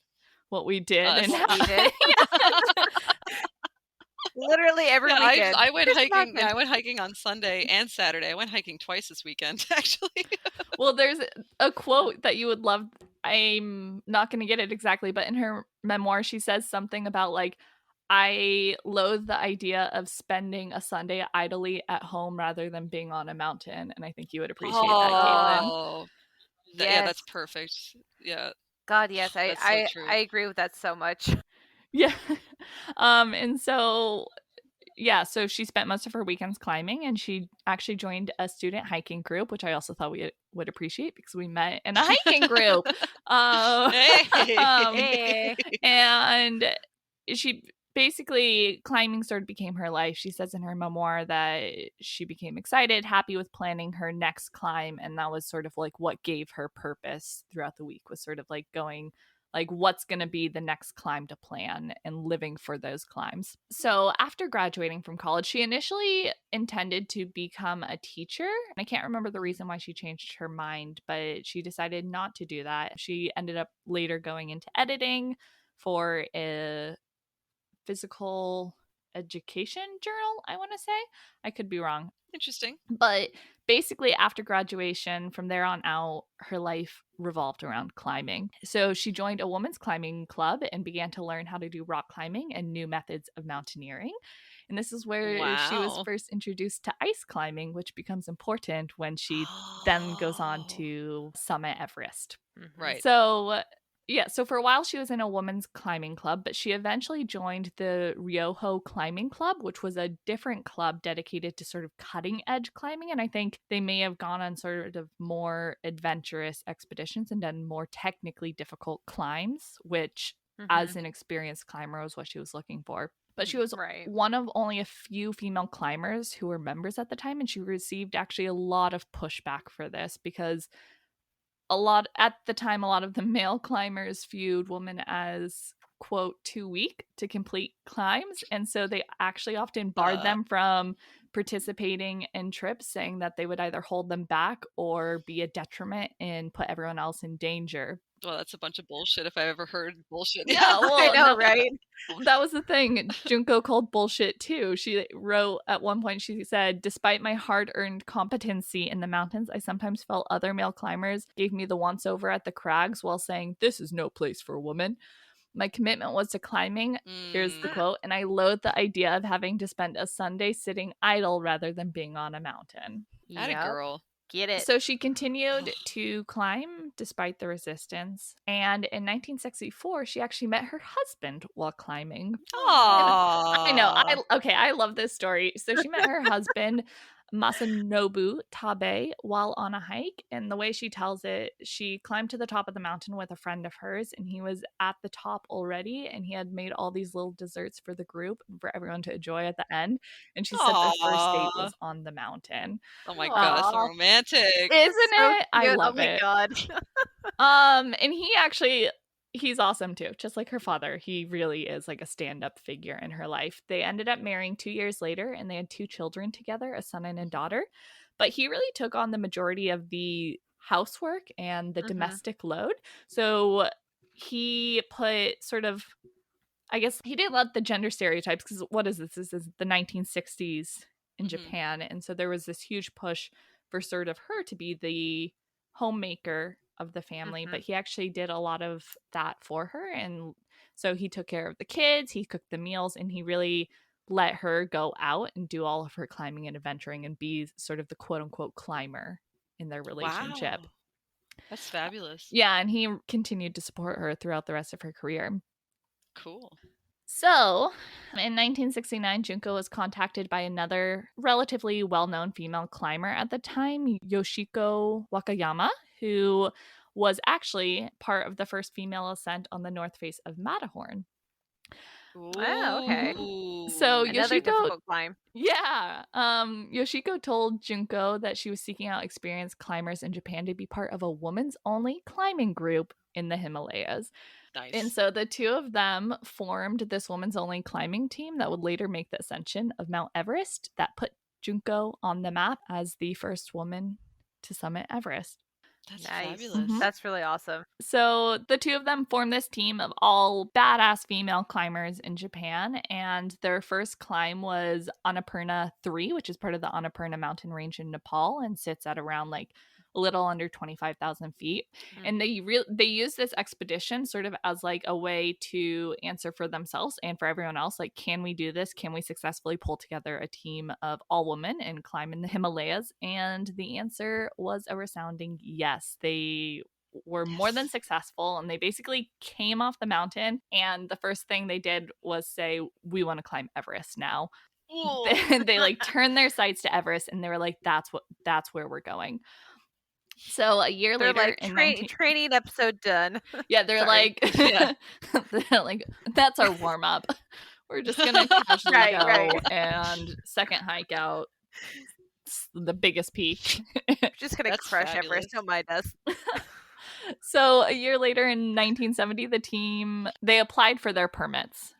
what we did. Us. And We did. Literally every Yeah, weekend. I went Here's the hiking. Yeah, mountain. I went hiking on Sunday and Saturday. I went hiking twice this weekend, actually. Well, there's a quote that you would love. I'm not going to get it exactly, but in her memoir, she says something about like, I loathe the idea of spending a Sunday idly at home rather than being on a mountain. And I think you would appreciate that, Kaitlyn. Oh, yeah, Yes. that's perfect. Yeah, God, yes. that's so true. I agree with that so much. Yeah. And so, yeah, so she spent most of her weekends climbing, and she actually joined a student hiking group, which I also thought we would appreciate because we met in a hiking group. Hey. And she basically, climbing sort of became her life. She says in her memoir that she became excited, happy with planning her next climb, and that was sort of like what gave her purpose throughout the week, was sort of like going like what's going to be the next climb to plan and living for those climbs. So after graduating from college, she initially intended to become a teacher. I can't remember the reason why she changed her mind, but she decided not to do that. She ended up later going into editing for a physical education journal, I want to say. I could be wrong. Interesting. But basically, after graduation, from there on out, her life revolved around climbing. So she joined a women's climbing club and began to learn how to do rock climbing and new methods of mountaineering. And this is where she was Wow. first introduced to ice climbing, which becomes important when she then goes on to summit Everest. Right. So yeah, so for a while she was in a women's climbing club, but she eventually joined the Ryoho Climbing Club, which was a different club dedicated to sort of cutting edge climbing. And I think they may have gone on sort of more adventurous expeditions and done more technically difficult climbs, which as an experienced climber was what she was looking for. But she was one of only a few female climbers who were members at the time, and she received actually a lot of pushback for this because a lot of the male climbers viewed women as quote too weak to complete climbs, and so they actually often barred them from participating in trips, saying that they would either hold them back or be a detriment and put everyone else in danger. Well, that's a bunch of bullshit if I ever heard bullshit. Yeah, well, I know, right? That was the thing. Junko called bullshit too. She wrote at one point, she said, "Despite my hard-earned competency in the mountains, I sometimes felt other male climbers gave me the once-over at the crags while saying, 'This is no place for a woman.' My commitment was to climbing," here's the quote, "and I loathe the idea of having to spend a Sunday sitting idle rather than being on a mountain." Atta girl. Get it. So she continued to climb despite the resistance. And in 1964, she actually met her husband while climbing. Aww. I know. I love this story. So she met her husband, Masanobu Tabe, while on a hike. And the way she tells it, she climbed to the top of the mountain with a friend of hers, and he was at the top already, and he had made all these little desserts for the group and for everyone to enjoy at the end. And she said their first date was on the mountain. Oh my god, that's so romantic. Isn't So it? I cute. love Oh my it. god. And he's awesome too. Just like her father, he really is like a stand-up figure in her life. They ended up marrying 2 years later, and they had 2 children together, a son and a daughter. But he really took on the majority of the housework and the domestic load. So he put sort of, I guess he didn't let the gender stereotypes, because what is this? This is the 1960s in Japan. And so there was this huge push for sort of her to be the homemaker of the family, but he actually did a lot of that for her. And so he took care of the kids, he cooked the meals, and he really let her go out and do all of her climbing and adventuring and be sort of the quote unquote climber in their relationship. Wow. That's fabulous. Yeah, and he continued to support her throughout the rest of her career. Cool. So, in 1969, Junko was contacted by another relatively well-known female climber at the time, Yoshiko Wakayama, who was actually part of the first female ascent on the north face of Matterhorn. Oh, okay. So Another Yoshiko, difficult climb. yeah, Yoshiko told Junko that she was seeking out experienced climbers in Japan to be part of a women's only climbing group in the Himalayas. Nice. And so the two of them formed this women's only climbing team that would later make the ascension of Mount Everest that put Junko on the map as the first woman to summit Everest. That's Nice. fabulous. Mhm. That's really awesome. So the two of them formed this team of all badass female climbers in Japan, and their first climb was Annapurna 3, which is part of the Annapurna mountain range in Nepal and sits at around like a little under 25,000 feet. And they use this expedition sort of as like a way to answer for themselves and for everyone else, like, can we do this? Can we successfully pull together a team of all women and climb in the Himalayas? And the answer was a resounding yes. They were more than successful, and they basically came off the mountain, and the first thing they did was say, we want to climb Everest now. They like turned their sights to Everest, and they were like, that's where we're going. So a year They're later like, in training episode done. yeah, they're Sorry. like, Yeah. they're like, that's our warm up. We're just gonna casually Right, go right. and second hike out the biggest peak. Just gonna That's crush fabulous. Everest. Don't mind us. So a year later in 1970, the team, they applied for their permits.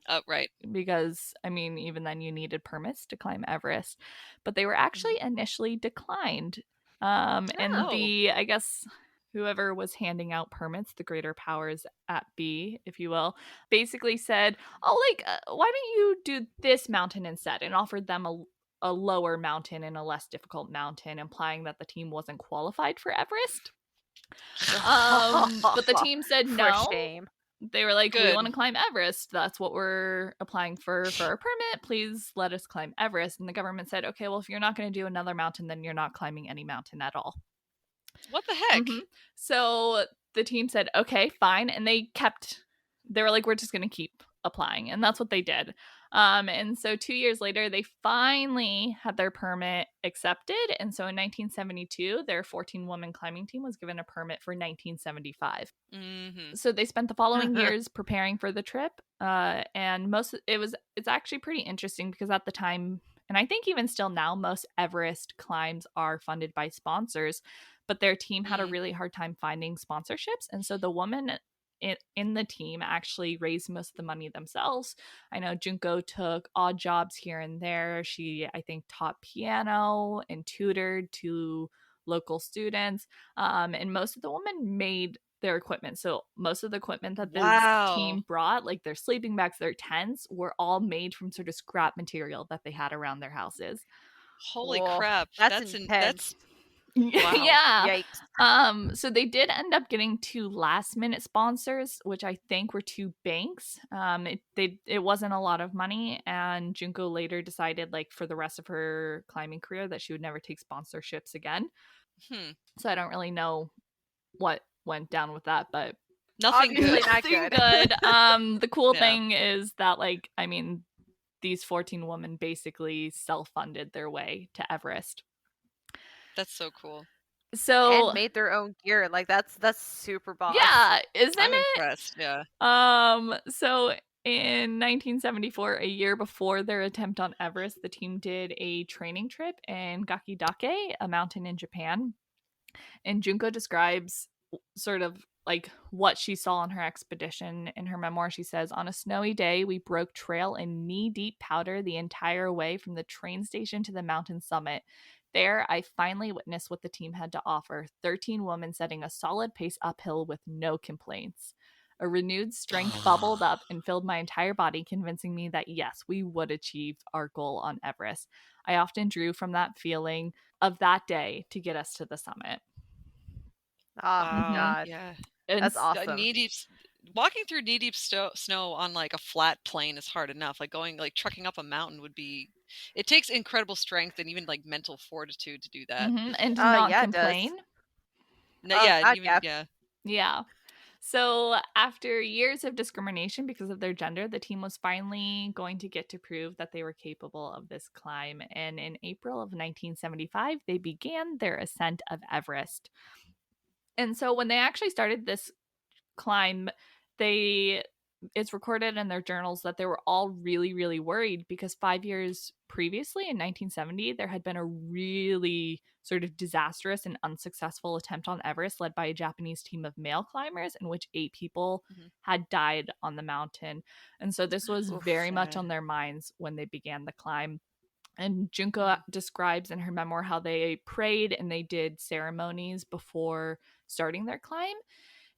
Oh, right. Because, I mean, even then you needed permits to climb Everest. But they were actually initially declined. And I guess whoever was handing out permits, the greater powers at B, if you will, basically said, oh, like, why don't you do this mountain instead? And offered them a lower mountain and a less difficult mountain, implying that the team wasn't qualified for Everest. But the team said no. For shame. They were like, we Good. want to climb Everest. That's what we're applying for our permit. Please let us climb Everest. And the government said, okay, well, if you're not going to do another mountain, then you're not climbing any mountain at all. What the heck? So the team said, okay, fine. And they were like, we're just going to keep applying. And that's what they did. And so 2 years later, they finally had their permit accepted. And so in 1972, their 14-woman climbing team was given a permit for 1975. So they spent the following years preparing for the trip. And it's actually pretty interesting because at the time, and I think even still now, most Everest climbs are funded by sponsors, but their team had a really hard time finding sponsorships. And so the woman in the team actually raised most of the money themselves. I know Junko took odd jobs here and there. She, I think, taught piano and tutored to local students. And most of the women made their equipment. So most of the equipment that this team brought, like their sleeping bags, their tents, were all made from sort of scrap material that they had around their houses. Holy crap. That's intense. Wow. Yeah. Yikes. So they did end up getting 2 last-minute sponsors, which I think were 2 banks. It wasn't a lot of money, and Junko later decided, like, for the rest of her climbing career, that she would never take sponsorships again. So I don't really know what went down with that, but nothing obviously good. Not good. The cool thing is that, like, I mean, these 14 women basically self-funded their way to Everest. That's so cool. So and made their own gear. Like that's super boss. Yeah, isn't I'm it? impressed. Yeah. So in 1974, a year before their attempt on Everest, the team did a training trip in Gakidake, a mountain in Japan. And Junko describes sort of like what she saw on her expedition. In her memoir, she says, on a snowy day, we broke trail in knee-deep powder the entire way from the train station to the mountain summit. There, I finally witnessed what the team had to offer, 13 women setting a solid pace uphill with no complaints. A renewed strength bubbled up and filled my entire body, convincing me that yes, we would achieve our goal on Everest. I often drew from that feeling of that day to get us to the summit. Oh my god. Yeah. That's awesome. Walking through knee-deep snow on like a flat plane is hard enough. Like trucking up a mountain would be. It takes incredible strength and even like mental fortitude to do that. And to not complain. Yeah. So after years of discrimination because of their gender, the team was finally going to get to prove that they were capable of this climb. And in April of 1975, they began their ascent of Everest. And so when they actually started this climb, it's recorded in their journals that they were all really, really worried because 5 years previously, in 1970, there had been a really sort of disastrous and unsuccessful attempt on Everest led by a Japanese team of male climbers in which 8 people had died on the mountain. And so this was very much on their minds when they began the climb. And Junko describes in her memoir how they prayed and they did ceremonies before starting their climb.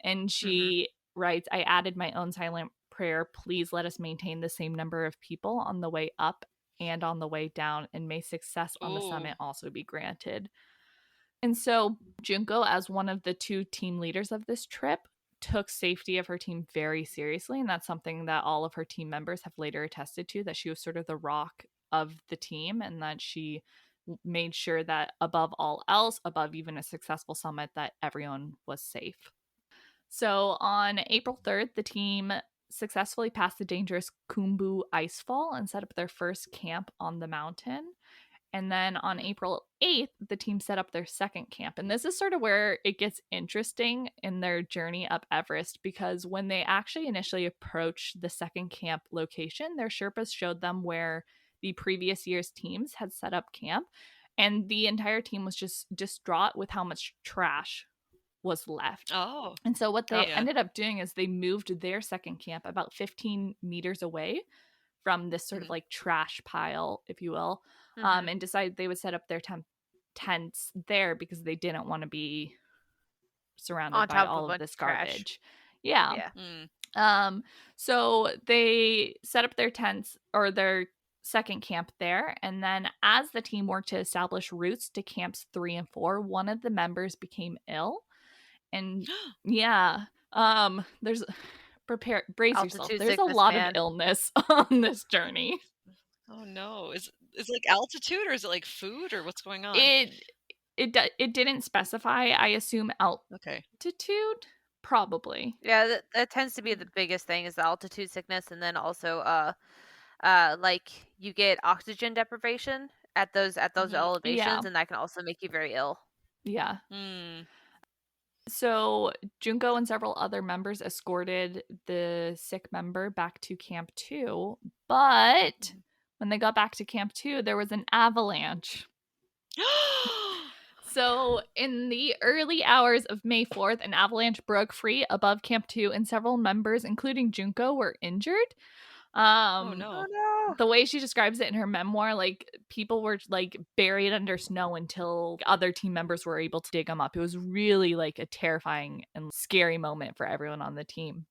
And she writes, I added my own silent prayer. Please let us maintain the same number of people on the way up and on the way down, and may success on the summit also be granted. And so Junko, as one of the 2 team leaders of this trip, took safety of her team very seriously. And that's something that all of her team members have later attested to, that she was sort of the rock of the team, and that she made sure that above all else, above even a successful summit, that everyone was safe. So on April 3rd, the team successfully passed the dangerous Khumbu icefall and set up their first camp on the mountain. And then on April 8th, the team set up their second camp. And this is sort of where it gets interesting in their journey up Everest, because when they actually initially approached the second camp location, their Sherpas showed them where the previous year's teams had set up camp. And the entire team was just distraught with how much trash was left. Oh. And so what they ended up doing is they moved their second camp about 15 meters away from this sort of like trash pile, if you will, and decided they would set up their tents there because they didn't want to be surrounded by all of this garbage. Yeah. So they set up their tents, or their second camp there, and then as the team worked to establish routes to camps 3 and 4, one of the members became ill. And there's brace yourself. There's a lot of illness on this journey. Oh no. Is it like altitude, or is it like food, or what's going on? It didn't specify. I assume altitude, probably. Yeah, that tends to be the biggest thing, is the altitude sickness, and then also like you get oxygen deprivation at those elevations, and that can also make you very ill. Yeah. So Junko and several other members escorted the sick member back to Camp 2, but when they got back to Camp 2, there was an avalanche. So in the early hours of May 4th, an avalanche broke free above Camp 2, and several members, including Junko, were injured. Oh no. The way she describes it in her memoir, like, people were like buried under snow until other team members were able to dig them up. It was really like a terrifying and scary moment for everyone on the team.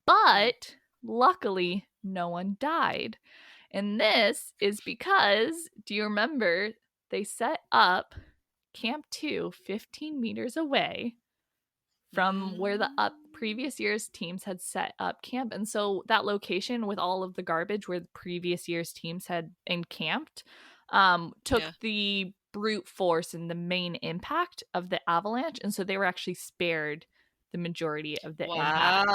But luckily, no one died. And this is because, do you remember, they set up Camp 2 15 meters away from where the previous year's teams had set up camp. And so that location with all of the garbage where the previous year's teams had encamped took the brute force and the main impact of the avalanche. And so they were actually spared the majority of the impact.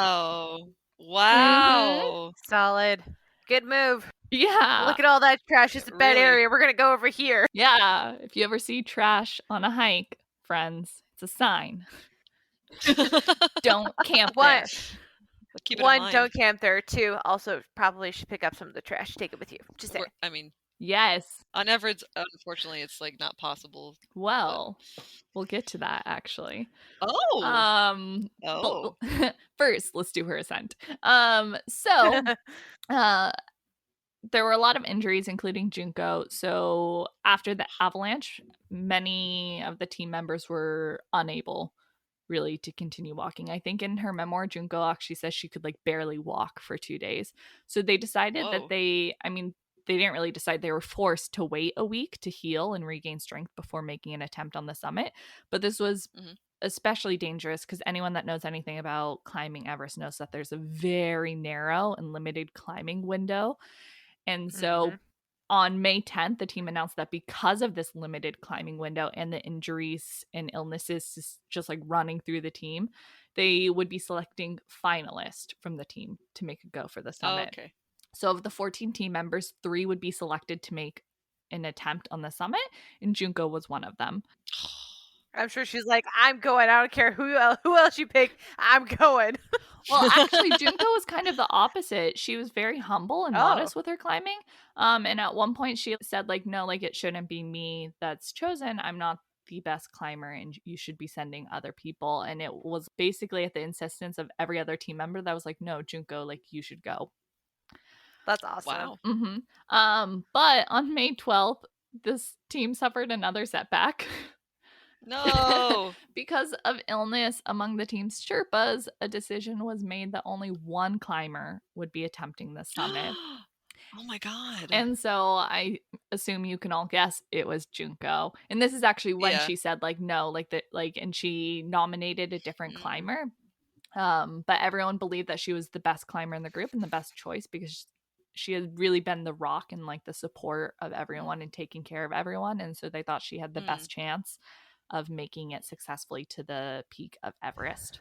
Wow. Solid. Good move. Yeah. Look at all that trash. It's a bad area. We're going to go over here. Yeah. If you ever see trash on a hike, friends, it's a sign. Don't camp there. Keep it in mind. Don't camp there. 2, also probably should pick up some of the trash. Take it with you. Just saying. I mean, yes. On Everest, unfortunately, it's like not possible. Well, we'll get to that actually. First, let's do her ascent. So there were a lot of injuries, including Junko. So after the avalanche, many of the team members were unable really to continue walking. I think in her memoir, Junko actually says she could like barely walk for 2 days. So they decided that they didn't really decide, they were forced to wait a week to heal and regain strength before making an attempt on the summit. But this was especially dangerous because anyone that knows anything about climbing Everest knows that there's a very narrow and limited climbing window. And so on May 10th, the team announced that because of this limited climbing window and the injuries and illnesses just like running through the team, they would be selecting finalists from the team to make a go for the summit. So of the 14 team members, 3 would be selected to make an attempt on the summit, and Junko was one of them. I'm sure she's like, I'm going. I don't care who else you pick. I'm going. Well, actually, Junko was kind of the opposite. She was very humble and modest with her climbing. And at one point she said, like, no, like, it shouldn't be me that's chosen. I'm not the best climber and you should be sending other people. And it was basically at the insistence of every other team member that was like, no, Junko, like, you should go. That's awesome. Wow. But on May 12th, this team suffered another setback. No. Because of illness among the team's Sherpas, a decision was made that only one climber would be attempting the summit. Oh my God. And so I assume you can all guess it was Junko. And this is actually when Yeah. she said like no, and she nominated a different Mm. climber. But everyone believed that she was the best climber in the group and the best choice because she had really been the rock and like the support of everyone and taking care of everyone. And so they thought she had the best chance of making it successfully to the peak of Everest.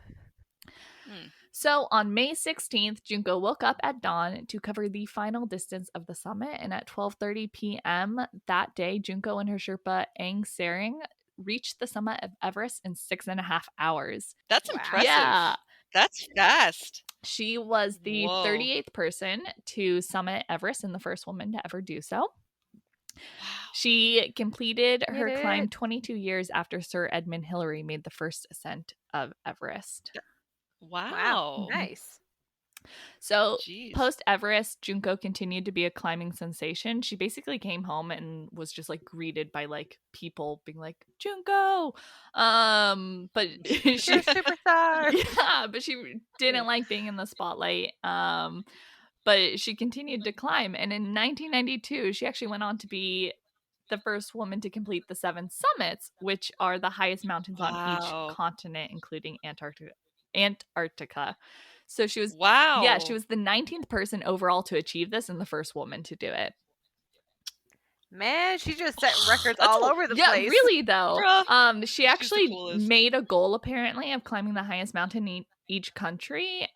Mm. So on May 16th, Junko woke up at dawn to cover the final distance of the summit. And at 12:30 p.m. that day, Junko and her Sherpa Aang Sering reached the summit of Everest in 6.5 hours. That's Wow. impressive. Yeah. That's fast. She was the Whoa. 38th person to summit Everest and the first woman to ever do so. Wow. She completed Did her climb it. 22 years after Sir Edmund Hillary made the first ascent of Everest. Wow. Nice. So Jeez. post Everest, Junko continued to be a climbing sensation. She basically came home and was just like greeted by like people being like Junko. But You're a she superstar. yeah, but she didn't like being in the spotlight. But she continued to climb, and in 1992, she actually went on to be the first woman to complete the 7 summits, which are the highest mountains on each Wow. continent, including Antarctica. So she was Wow. she was the 19th person overall to achieve this and the first woman to do it. Man, she just set records That's all a- over the Yeah, place. really though. Bruh. She actually coolest. made a goal apparently of climbing the highest mountain in each country,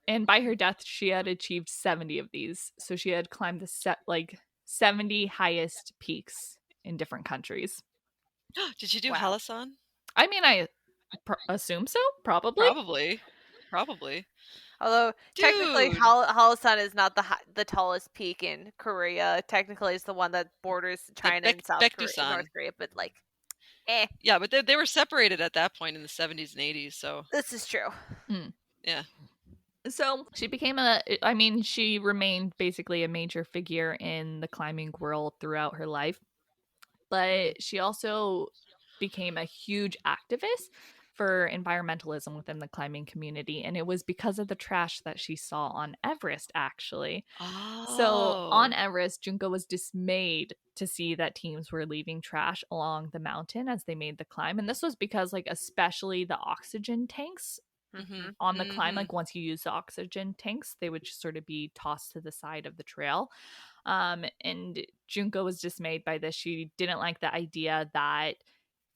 and by her death she had achieved 70 of these. So she had climbed the 70 highest peaks in different countries. Did you do Wow. Halasan? I mean, I assume so, probably. Probably. Although technically, Dude. Halasan is not the tallest peak in Korea. Technically, it's the one that borders China and Baekdusan. North Korea. But like, Yeah, but they were separated at that point in the 70s and 80s, so this is true. yeah. So she remained basically a major figure in the climbing world throughout her life, but she also became a huge activist for environmentalism within the climbing community, and it was because of the trash that she saw on Everest, actually. So on Oh. Everest, Junko was dismayed to see that teams were leaving trash along the mountain as they made the climb, and this was because like especially the oxygen tanks Mm-hmm. on the climb, like once you use the oxygen tanks, they would just sort of be tossed to the side of the trail. And Junko was dismayed by this. She didn't like the idea that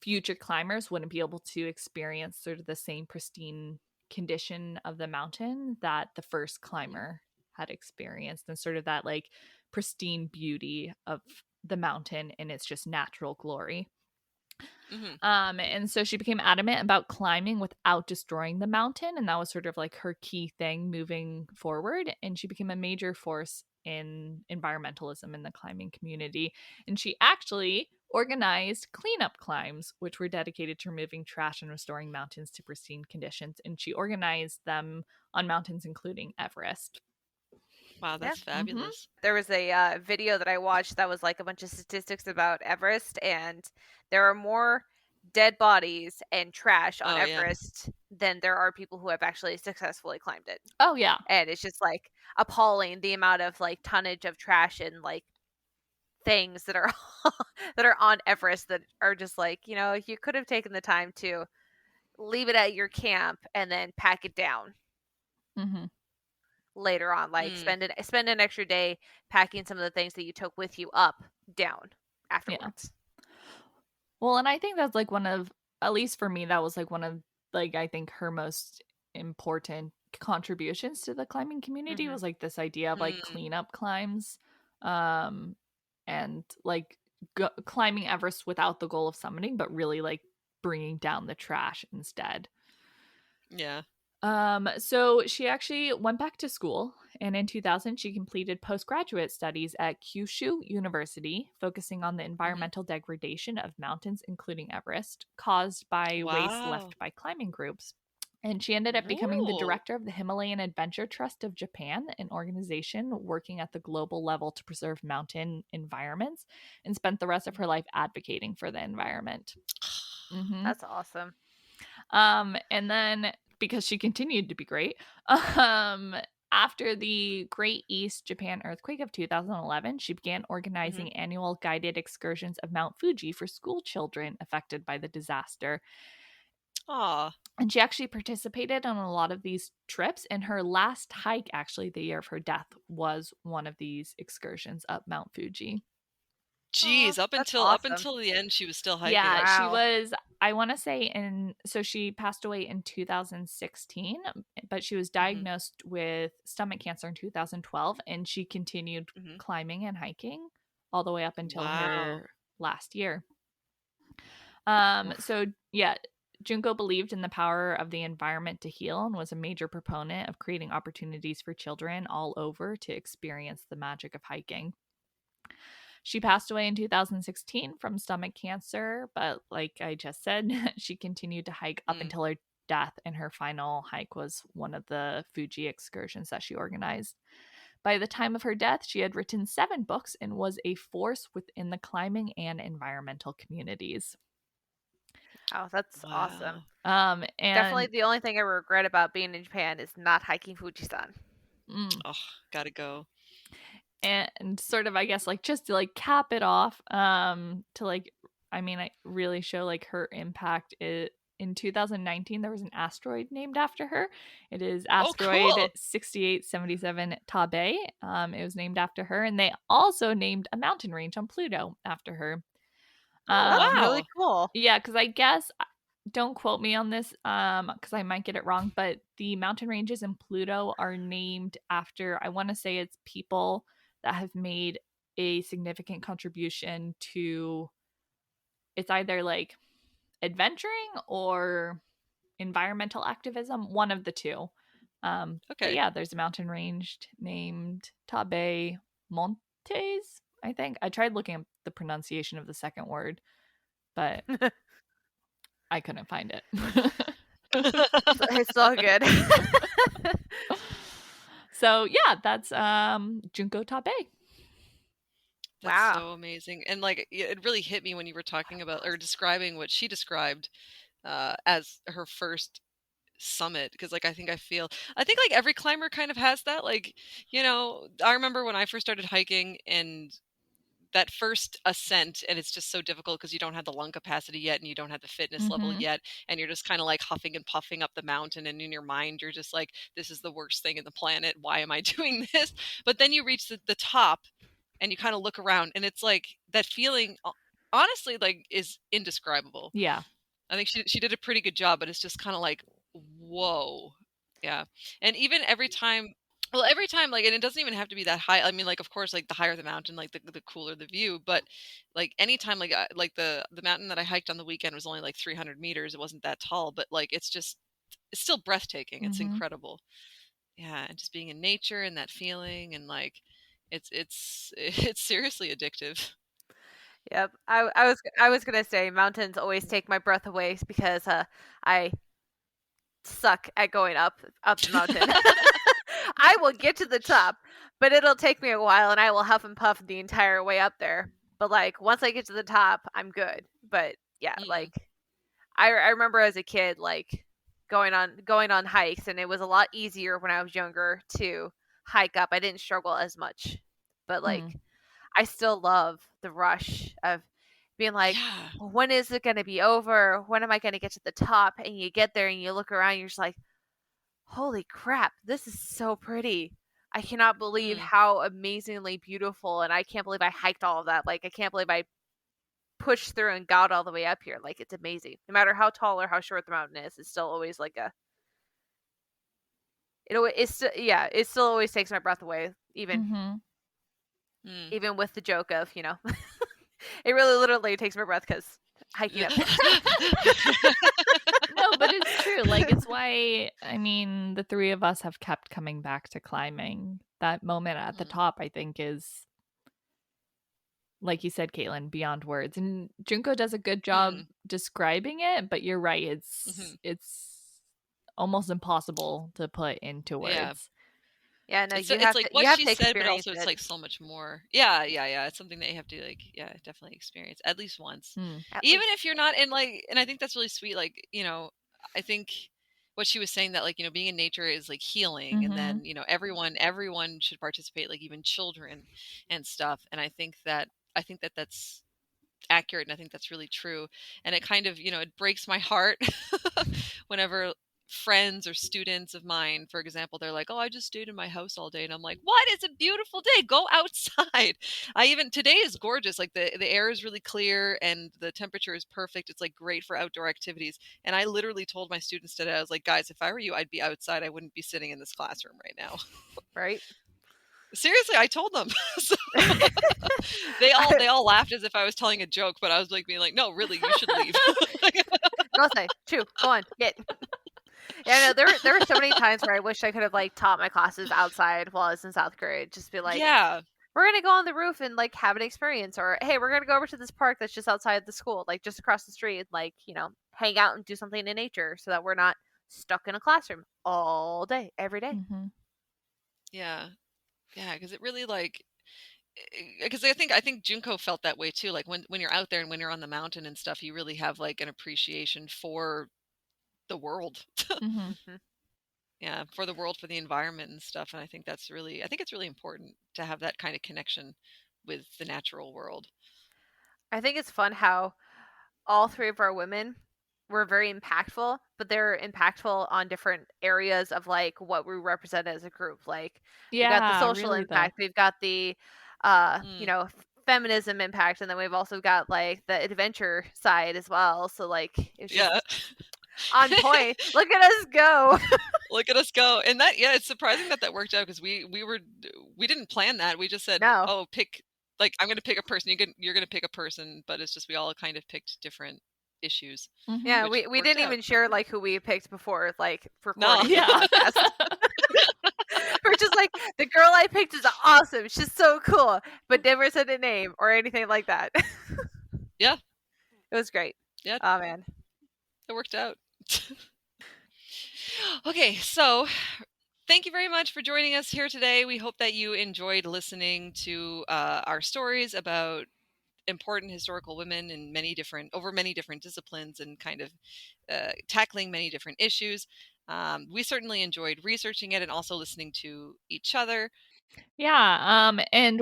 future climbers wouldn't be able to experience sort of the same pristine condition of the mountain that the first climber had experienced, and sort of that like pristine beauty of the mountain in its just natural glory. And so she became adamant about climbing without destroying the mountain, and that was sort of like her key thing moving forward. And she became a major force in environmentalism in the climbing community. And she actually organized cleanup climbs, which were dedicated to removing trash and restoring mountains to pristine conditions. And she organized them on mountains including Everest. Wow, that's fabulous. There was a video that I watched that was like a bunch of statistics about Everest, and there are more dead bodies and trash on Everest than there are people who have actually successfully climbed it. Oh yeah. And it's just like appalling the amount of like tonnage of trash and like things that are that are on Everest that are just like, you could have taken the time to leave it at your camp and then pack it down later on, like spend an extra day packing some of the things that you took with you up down afterwards. Well, and I think that's like one of, at least for me, that was like one of like I think her most important contributions to the climbing community was like this idea of like cleanup climbs, and like climbing Everest without the goal of summiting, but really like bringing down the trash instead. Yeah. So she actually went back to school, and in 2000 she completed postgraduate studies at Kyushu University, focusing on the environmental degradation of mountains, including Everest, caused by waste left by climbing groups. And she ended up becoming the Ooh. director of the Himalayan Adventure Trust of Japan, an organization working at the global level to preserve mountain environments, and spent the rest of her life advocating for the environment. Mm-hmm. That's awesome. And then, because she continued to be great, after the Great East Japan earthquake of 2011, she began organizing annual guided excursions of Mount Fuji for school children affected by the disaster. Aw. And she actually participated on a lot of these trips, and her last hike, actually, the year of her death, was one of these excursions up Mount Fuji. Jeez, up that's awesome. until the end, she was still hiking. Yeah, she Wow. was, I want to say, so she passed away in 2016, but she was diagnosed with stomach cancer in 2012, and she continued climbing and hiking all the way up until Wow. her last year. So yeah, Junko believed in the power of the environment to heal and was a major proponent of creating opportunities for children all over to experience the magic of hiking. She passed away in 2016 from stomach cancer, but like I just said, she continued to hike up until her death, and her final hike was one of the Fuji excursions that she organized. By the time of her death, she had written 7 books and was a force within the climbing and environmental communities. Oh, that's awesome. And Definitely the only thing I regret about being in Japan is not hiking Fujisan. Oh, gotta go. And sort of, I guess, like, just to like cap it off, to like, I mean, I really show like her impact. In 2019, there was an asteroid named after her. It is asteroid 6877 Tabe. It was named after her, and they also named a mountain range on Pluto after her. That's really cool. Yeah, because I guess, don't quote me on this, because I might get it wrong, but the mountain ranges in Pluto are named after, I want to say it's people that have made a significant contribution to, it's either like adventuring or environmental activism, one of the two. But yeah, there's a mountain range named Tabe Montes, I think. I tried looking up the pronunciation of the second word, but I couldn't find it. It's all good. So yeah, that's Junko Tabe. That's so amazing. And like, it really hit me when you were talking about or describing what she described as her first summit, because like I think like every climber kind of has that. Like, you know, I remember when I first started hiking and that first ascent, and it's just so difficult because you don't have the lung capacity yet and you don't have the fitness level yet, and you're just kind of like huffing and puffing up the mountain, and in your mind you're just like, this is the worst thing in the planet, why am I doing this? But then you reach the top and you kind of look around, and it's like that feeling, honestly, like, is indescribable. Yeah. I think she did a pretty good job, but it's just kind of like, whoa. Yeah. And even every time, like, and it doesn't even have to be that high. I mean, like, of course, like the higher the mountain, like the cooler the view. But like anytime, like the mountain that I hiked on the weekend was only like 300 meters. It wasn't that tall, but like it's still breathtaking. It's incredible. Yeah, and just being in nature and that feeling, and like it's seriously addictive. Yep. I was gonna say mountains always take my breath away because I suck at going up the mountain. I will get to the top, but it'll take me a while, and I will huff and puff the entire way up there. But like once I get to the top, I'm good. But yeah, like I remember as a kid, like going on hikes, and it was a lot easier when I was younger to hike up. I didn't struggle as much, but like I still love the rush of being like, well, when is it going to be over? When am I going to get to the top? And you get there and you look around, and you're just like, holy crap, this is so pretty. I cannot believe how amazingly beautiful, and I can't believe I hiked all of that. Like, I can't believe I pushed through and got all the way up here. Like, it's amazing. No matter how tall or how short the mountain is, it's still always like it still always takes my breath away, even with the joke of, you know, it really literally takes my breath because hiking up. No, but it's true. Like, it's why, I mean, the three of us have kept coming back to climbing. That moment at the top, I think, is, like you said, Kaitlyn, beyond words. And Junko does a good job describing it, but you're right. It's almost impossible to put into words. Yeah. Yeah, no, It's you it's have like to what you have she to said, but experience also it's it. like so much more. Yeah, it's something that you have to like, definitely experience at least once. At Even least. if you're not in like, and I think that's really sweet, like, I think what she was saying, that like, being in nature is like healing, and then, everyone should participate, like even children and stuff. And I think that that's accurate, and I think that's really true. And it kind of, it breaks my heart whenever friends or students of mine, for example, they're like, "Oh, I just stayed in my house all day." And I'm like, "What? It's a beautiful day. Go outside." Today is gorgeous. Like the air is really clear and the temperature is perfect. It's like great for outdoor activities. And I literally told my students today, I was like, "Guys, if I were you, I'd be outside. I wouldn't be sitting in this classroom right now." Right? Seriously, I told them. So they all laughed as if I was telling a joke, but I was like being like, "No, really, you should leave." Go outside. Chew. Go on. Get. Yeah, no, there were so many times where I wish I could have like taught my classes outside while I was in South Korea. Just be like, Yeah. we're gonna go on the roof and like have an experience, or hey, we're gonna go over to this park that's just outside the school, like just across the street, like hang out and do something in nature, so that we're not stuck in a classroom all day, every day. Yeah. Yeah, because it really like, because I think Junko felt that way too. Like when you're out there and when you're on the mountain and stuff, you really have like an appreciation for the world. Mhm. Yeah, for the world, for the environment and stuff. And I think it's really important to have that kind of connection with the natural world. I think it's fun how all three of our women were very impactful, but they're impactful on different areas of like what we represent as a group. Like we've got the Yeah, social really though. impact, we've got the Mm. feminism impact, and then we've also got like the adventure side as well. So like it's just Yeah. on point. Look at us go. Look at us go. And it's surprising that worked out, because we didn't plan that. We just said, No. "Oh, pick, like, I'm going to pick a person. You're going to pick a person," but it's just we all kind of picked different issues. Yeah, which we worked didn't out. even share like who we picked before like No. recording the Yeah. podcast. We're just like, the girl I picked is awesome. She's so cool, but never said a name or anything like that. Yeah. It was great. Yeah. Oh man. It worked out. Okay, so thank you very much for joining us here today. We hope that you enjoyed listening to our stories about important historical women in over many different disciplines, and kind of tackling many different issues. We certainly enjoyed researching it and also listening to each other. Yeah, and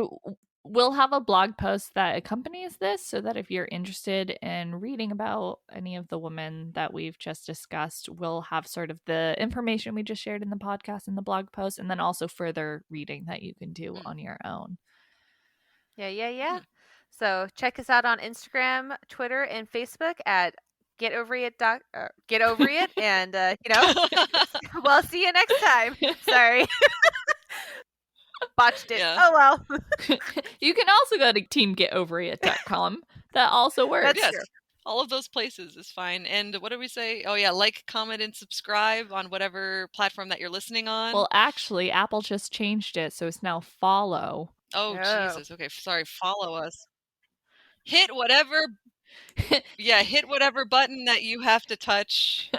we'll have a blog post that accompanies this, so that if you're interested in reading about any of the women that we've just discussed, we'll have sort of the information we just shared in the podcast in the blog post, and then also further reading that you can do on your own. Yeah. So check us out on Instagram, Twitter, and Facebook at Get Over It. Get Over It, and we'll see you next time. Sorry. Botched it. Yeah. Oh well. You can also go to teamgetoverit.com. That also works. That's Yes. true. All of those places is fine. And what do we say? Oh yeah, like, comment, and subscribe on whatever platform that you're listening on. Well, actually, Apple just changed it, so it's now follow. Oh, Oh. Jesus. Okay, sorry. Follow us. Hit whatever button that you have to touch,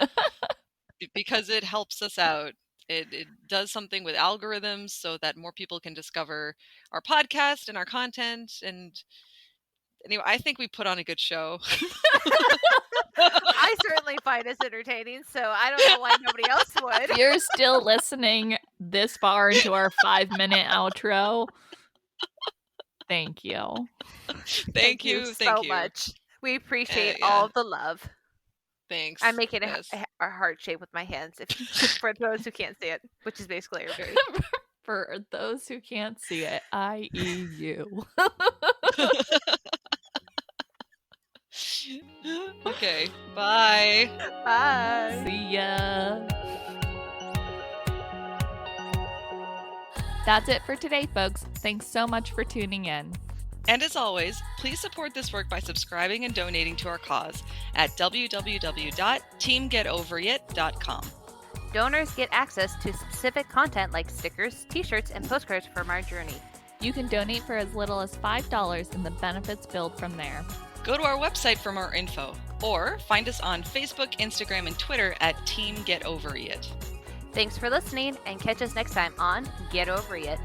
because it helps us out. It does something with algorithms so that more people can discover our podcast and our content. And anyway, I think we put on a good show. I certainly find us entertaining, so I don't know why nobody else would. If you're still listening this far into our 5-minute outro, thank you. Thank you so much. We appreciate all of the love. Thanks. I'm making a heart shape with my hands, for those who can't see it, which is basically everybody. For those who can't see it, i.e. you. Okay, bye. Bye. See ya. That's it for today, folks. Thanks so much for tuning in. And as always, please support this work by subscribing and donating to our cause at www.teamgetoverit.com. Donors get access to specific content like stickers, t-shirts, and postcards from our journey. You can donate for as little as $5 and the benefits build from there. Go to our website for more info, or find us on Facebook, Instagram, and Twitter at Team Get Ovary It. Thanks for listening, and catch us next time on Get Ovary It.